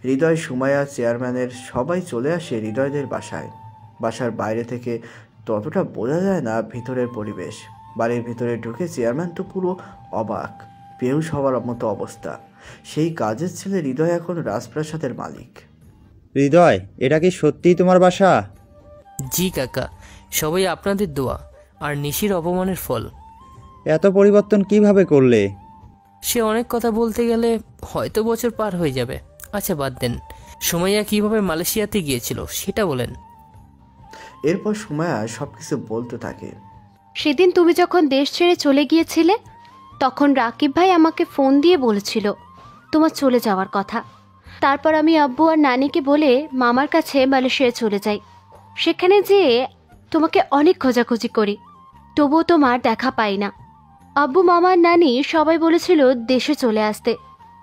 হৃদয়, সুমায়া, চেয়ারম্যানের সবাই চলে আসে হৃদয়দের বাসায়। বাসার বাইরে থেকে ততটা বোঝা যায় না ভিতরের পরিবেশ। বাড়ির ভিতরে ঢুকে চেয়ারম্যান তো পুরো অবাক, বেহুশ হওয়ার মতো অবস্থা। সেই কাজের ছেলে হৃদয় এখন রাজপ্রাসাদের মালিক। হৃদয়, এটা কি সত্যিই তোমার বাসা? জি কাকা, সবাই আপনাদের দোয়া আর নিশির অপমানের ফল। এত পরিবর্তন কিভাবে করলে? সে অনেক কথা বলতে গেলে হয়তো বছর পার হয়ে যাবে। আচ্ছা বাদ দেন, সুমাইয়া কিভাবে মালয়েশিয়াতে গিয়েছিল সেটা বলেন। এরপর সুমায়া সবকিছু বলতে থাকে। সেদিন তুমি যখন দেশ ছেড়ে চলে গিয়েছিলে, তখন রাকিব ভাই আমাকে ফোন দিয়ে বলেছিল তোমার চলে যাওয়ার কথা। তারপর আমি আব্বু আর নানিকে বলে মামার কাছে মালয়েশিয়া চলে যাই। সেখানে যেয়ে তোমাকে অনেক খোঁজাখুঁজি করি, তবুও তোমার দেখা পাই না। আব্বু, মামা আর নানি সবাই বলেছিল দেশে চলে আসতে,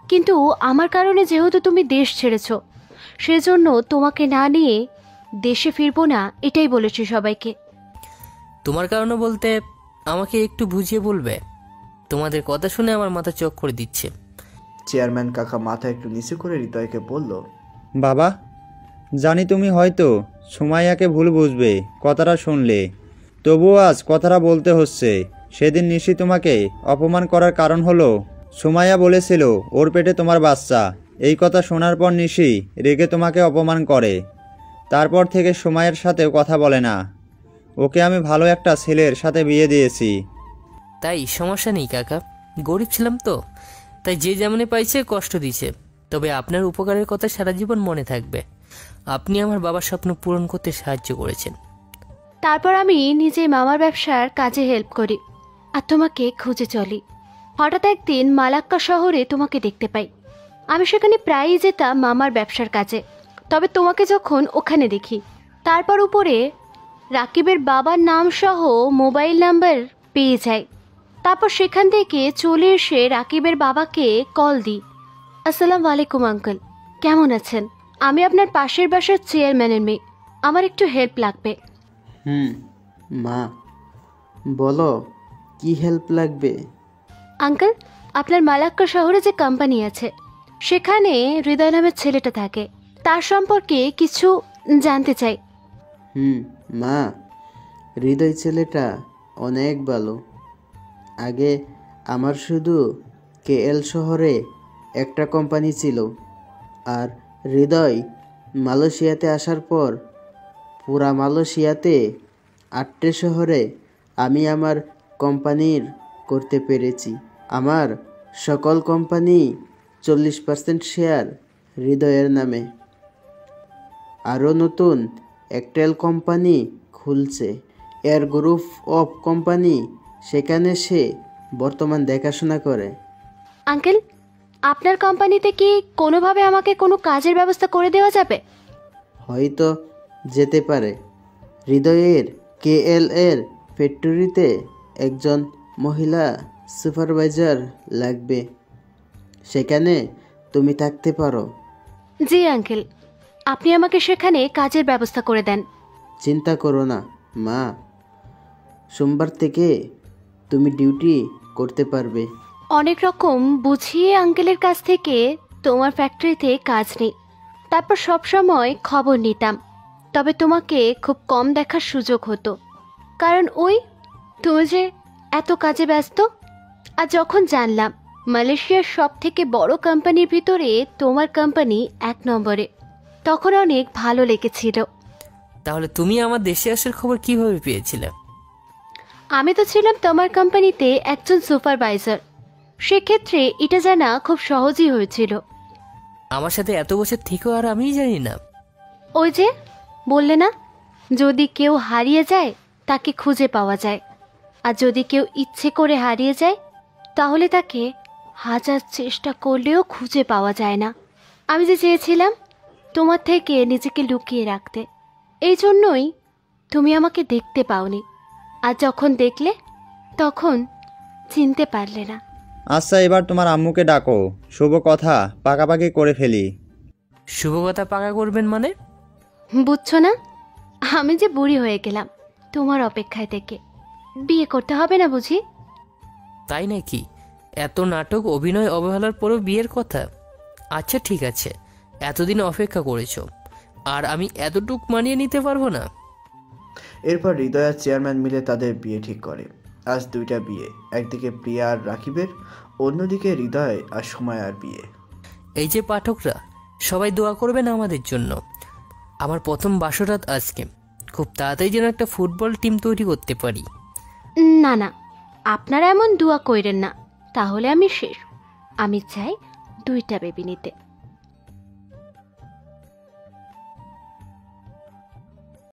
কিন্তু আমার কারণে যেহেতু তুমি দেশ ছেড়েছ, সেজন্য তোমাকে না নিয়ে দেশে ফিরবো না, এটাই বলেছি সবাইকে। তোমার কারণে বলতে আমাকে একটু বুঝিয়ে বলবে? তোমাদের কথা শুনে আমার মাথা চোখ করে দিচ্ছে। চেয়ারম্যান কাকা মাথা একটু নিচু করে হৃদয়কে বলল, বাবা, জানি তুমি হয়তো সুমাইয়াকে ভুল বুঝবে কথাটা শুনলে, তবুও আজ কথাটা বলতে হচ্ছে। সেদিন নিশি তোমাকে অপমান করার কারণ হলো সুমাইয়া বলেছিল ওর পেটে তোমার বাচ্চা। এই কথা শোনার পর নিশি রেগে তোমাকে অপমান করে। তারপর থেকে সুমাইয়ার সাথেও কথা বলে না। ওকে আমি ভালো একটা ছেলের সাথে বিয়ে দিয়েছি। তাই সমস্যা নেই কাকা, গরিব ছিলাম তো, তাই যে যেমনে পাইছে কষ্ট দিছে। তবে আপনার উপকারের কথা সারা জীবন মনে থাকবে। আপনি আমার বাবার স্বপ্ন পূরণ করতে সাহায্য করেছেন। তারপর আমি নিজে মামার ব্যবসার কাজে হেল্প করি আর তোমাকে খুঁজে চলি। হঠাৎ একদিন মালাক্কা শহরে তোমাকে দেখতে পাই। আমি সেখানে প্রায়ই যেতাম মামার ব্যবসার কাজে। তবে তোমাকে যখন ওখানে দেখি, তারপর উপরে রাকিবের বাবার নাম সহ মোবাইল নাম্বার পেয়ে যাই। তারপর সেখান থেকে চলে এসে রাকিবের বাবাকে কল দিই। আসসালামু আলাইকুম আঙ্কেল, কেমন আছেন? আমি আপনার পাশের বাসার চেয়ারম্যানের মেয়ে, আমার একটু হেল্প লাগবে। মা বলো, কি হেল্প লাগবে? আঙ্কেল, আপনার মালাক্কা শহরে যে কোম্পানি আছে সেখানে হৃদয় নামের ছেলেটা থাকে, তার সম্পর্কে কিছু জানতে চাই। মা, হৃদয় ছেলেটা অনেক ভালো। আগে আমার শুধু KL শহরে একটা কোম্পানি ছিল, আর হৃদয় মালয়েশিয়াতে আসার পর পুরা মালয়েশিয়াতে 8টে শহরে আমি আমার কোম্পানির করতে পেরেছি। আমার সকল কোম্পানি 40% শেয়ার হৃদয়ের নামে। আরও নতুন একটেল কোম্পানি খুলছে, এর গ্রুপ অফ কোম্পানি, সেখানে সে বর্তমান দেখাশোনা করে। আঙ্কেল, আপনার কোম্পানিতে কি কোনোভাবে আমাকে কোনো কাজের ব্যবস্থা করে দেওয়া যাবে? হয়তো যেতে পারে। হৃদয়ের KL এর ফ্যাক্টরিতে একজন মহিলা সুপারভাইজার লাগবে, সেখানে তুমি থাকতে পারো। জি আঙ্কেল, আপনি আমাকে সেখানে কাজের ব্যবস্থা করে দেন। চিন্তা করো না মা, সোমবার থেকে তুমি ডিউটি করতে পারবে। অনেক রকম বুঝিয়ে আঙ্কেলের কাছ থেকে তোমার ফ্যাক্টরিতে কাজ নেই, তারপর সব সময় খবর নিতাম। তবে তোমাকে খুব কম দেখার সুযোগ হতো, কারণ ওই তুমি যে এত কাজে ব্যস্ত। আর যখন জানলাম মালয়েশিয়ার সব থেকে বড় কোম্পানির ভিতরে তোমার কোম্পানি 1 নম্বরে, তখন অনেক ভালো লেগেছিল। তাহলে তুমি আমার দেশে আসার খবর কিভাবে পেয়েছিলে? আমি তো ছিলাম তোমার কোম্পানিতে একজন সুপারভাইজার, সেক্ষেত্রে এটা জানা খুব সহজই হয়েছিল। আমার সাথে এত বছর থেকেও আর আমিই জানি না। ওই যে বললে না, যদি কেউ হারিয়ে যায় তাকে খুঁজে পাওয়া যায়, আর যদি কেউ ইচ্ছে করে হারিয়ে যায় তাহলে তাকে 1000 চেষ্টা করলেও খুঁজে পাওয়া যায় না। আমি যে চেয়েছিলাম তোমার থেকে নিজেকে লুকিয়ে রাখতে, এই জন্যই তুমি আমাকে দেখতে পাওনি, আর যখন দেখলে তখন চিনতে পারলে না। আচ্ছা, এবার তোমার আম্মুকে ডাকো, শুভ কথা পাকাপাকি করে ফেলি। শুভ কথা পাকা করবেন মানে? বুঝছো না, আমি যে বুড়ি হয়ে গেলাম তোমার অপেক্ষায় থেকে। বিয়ে করতে হবে না বুঝি? তাই নাকি? এত নাটক, অভিনয়, অবহেলার পরেও বিয়ের কথা? আচ্ছা ঠিক আছে, এতদিন অপেক্ষা করেছো, আর আমি এতটুক মানিয়ে নিতে পারবো না? এরপর হৃদয় আর চেয়ারম্যান মিলে তাদের বিয়ে ঠিক করে। আজ 2টা বিয়ে, একদিকে প্রিয়া আর রাকিবের, অন্যদিকে হৃদয় আর সুমাইয়ার বিয়ে। এই যে পাঠকরা, সবাই দোয়া করবেন আমাদের জন্য। আমার প্রথম বাসরাত আজকে, খুব তাড়াতাড়ি যেন একটা ফুটবল টিম তৈরি করতে পারি। না না, আপনারা এমন দোয়া কইরেন না, তাহলে আমি শেষ। আমি চাই 2টা বেবি নিতে।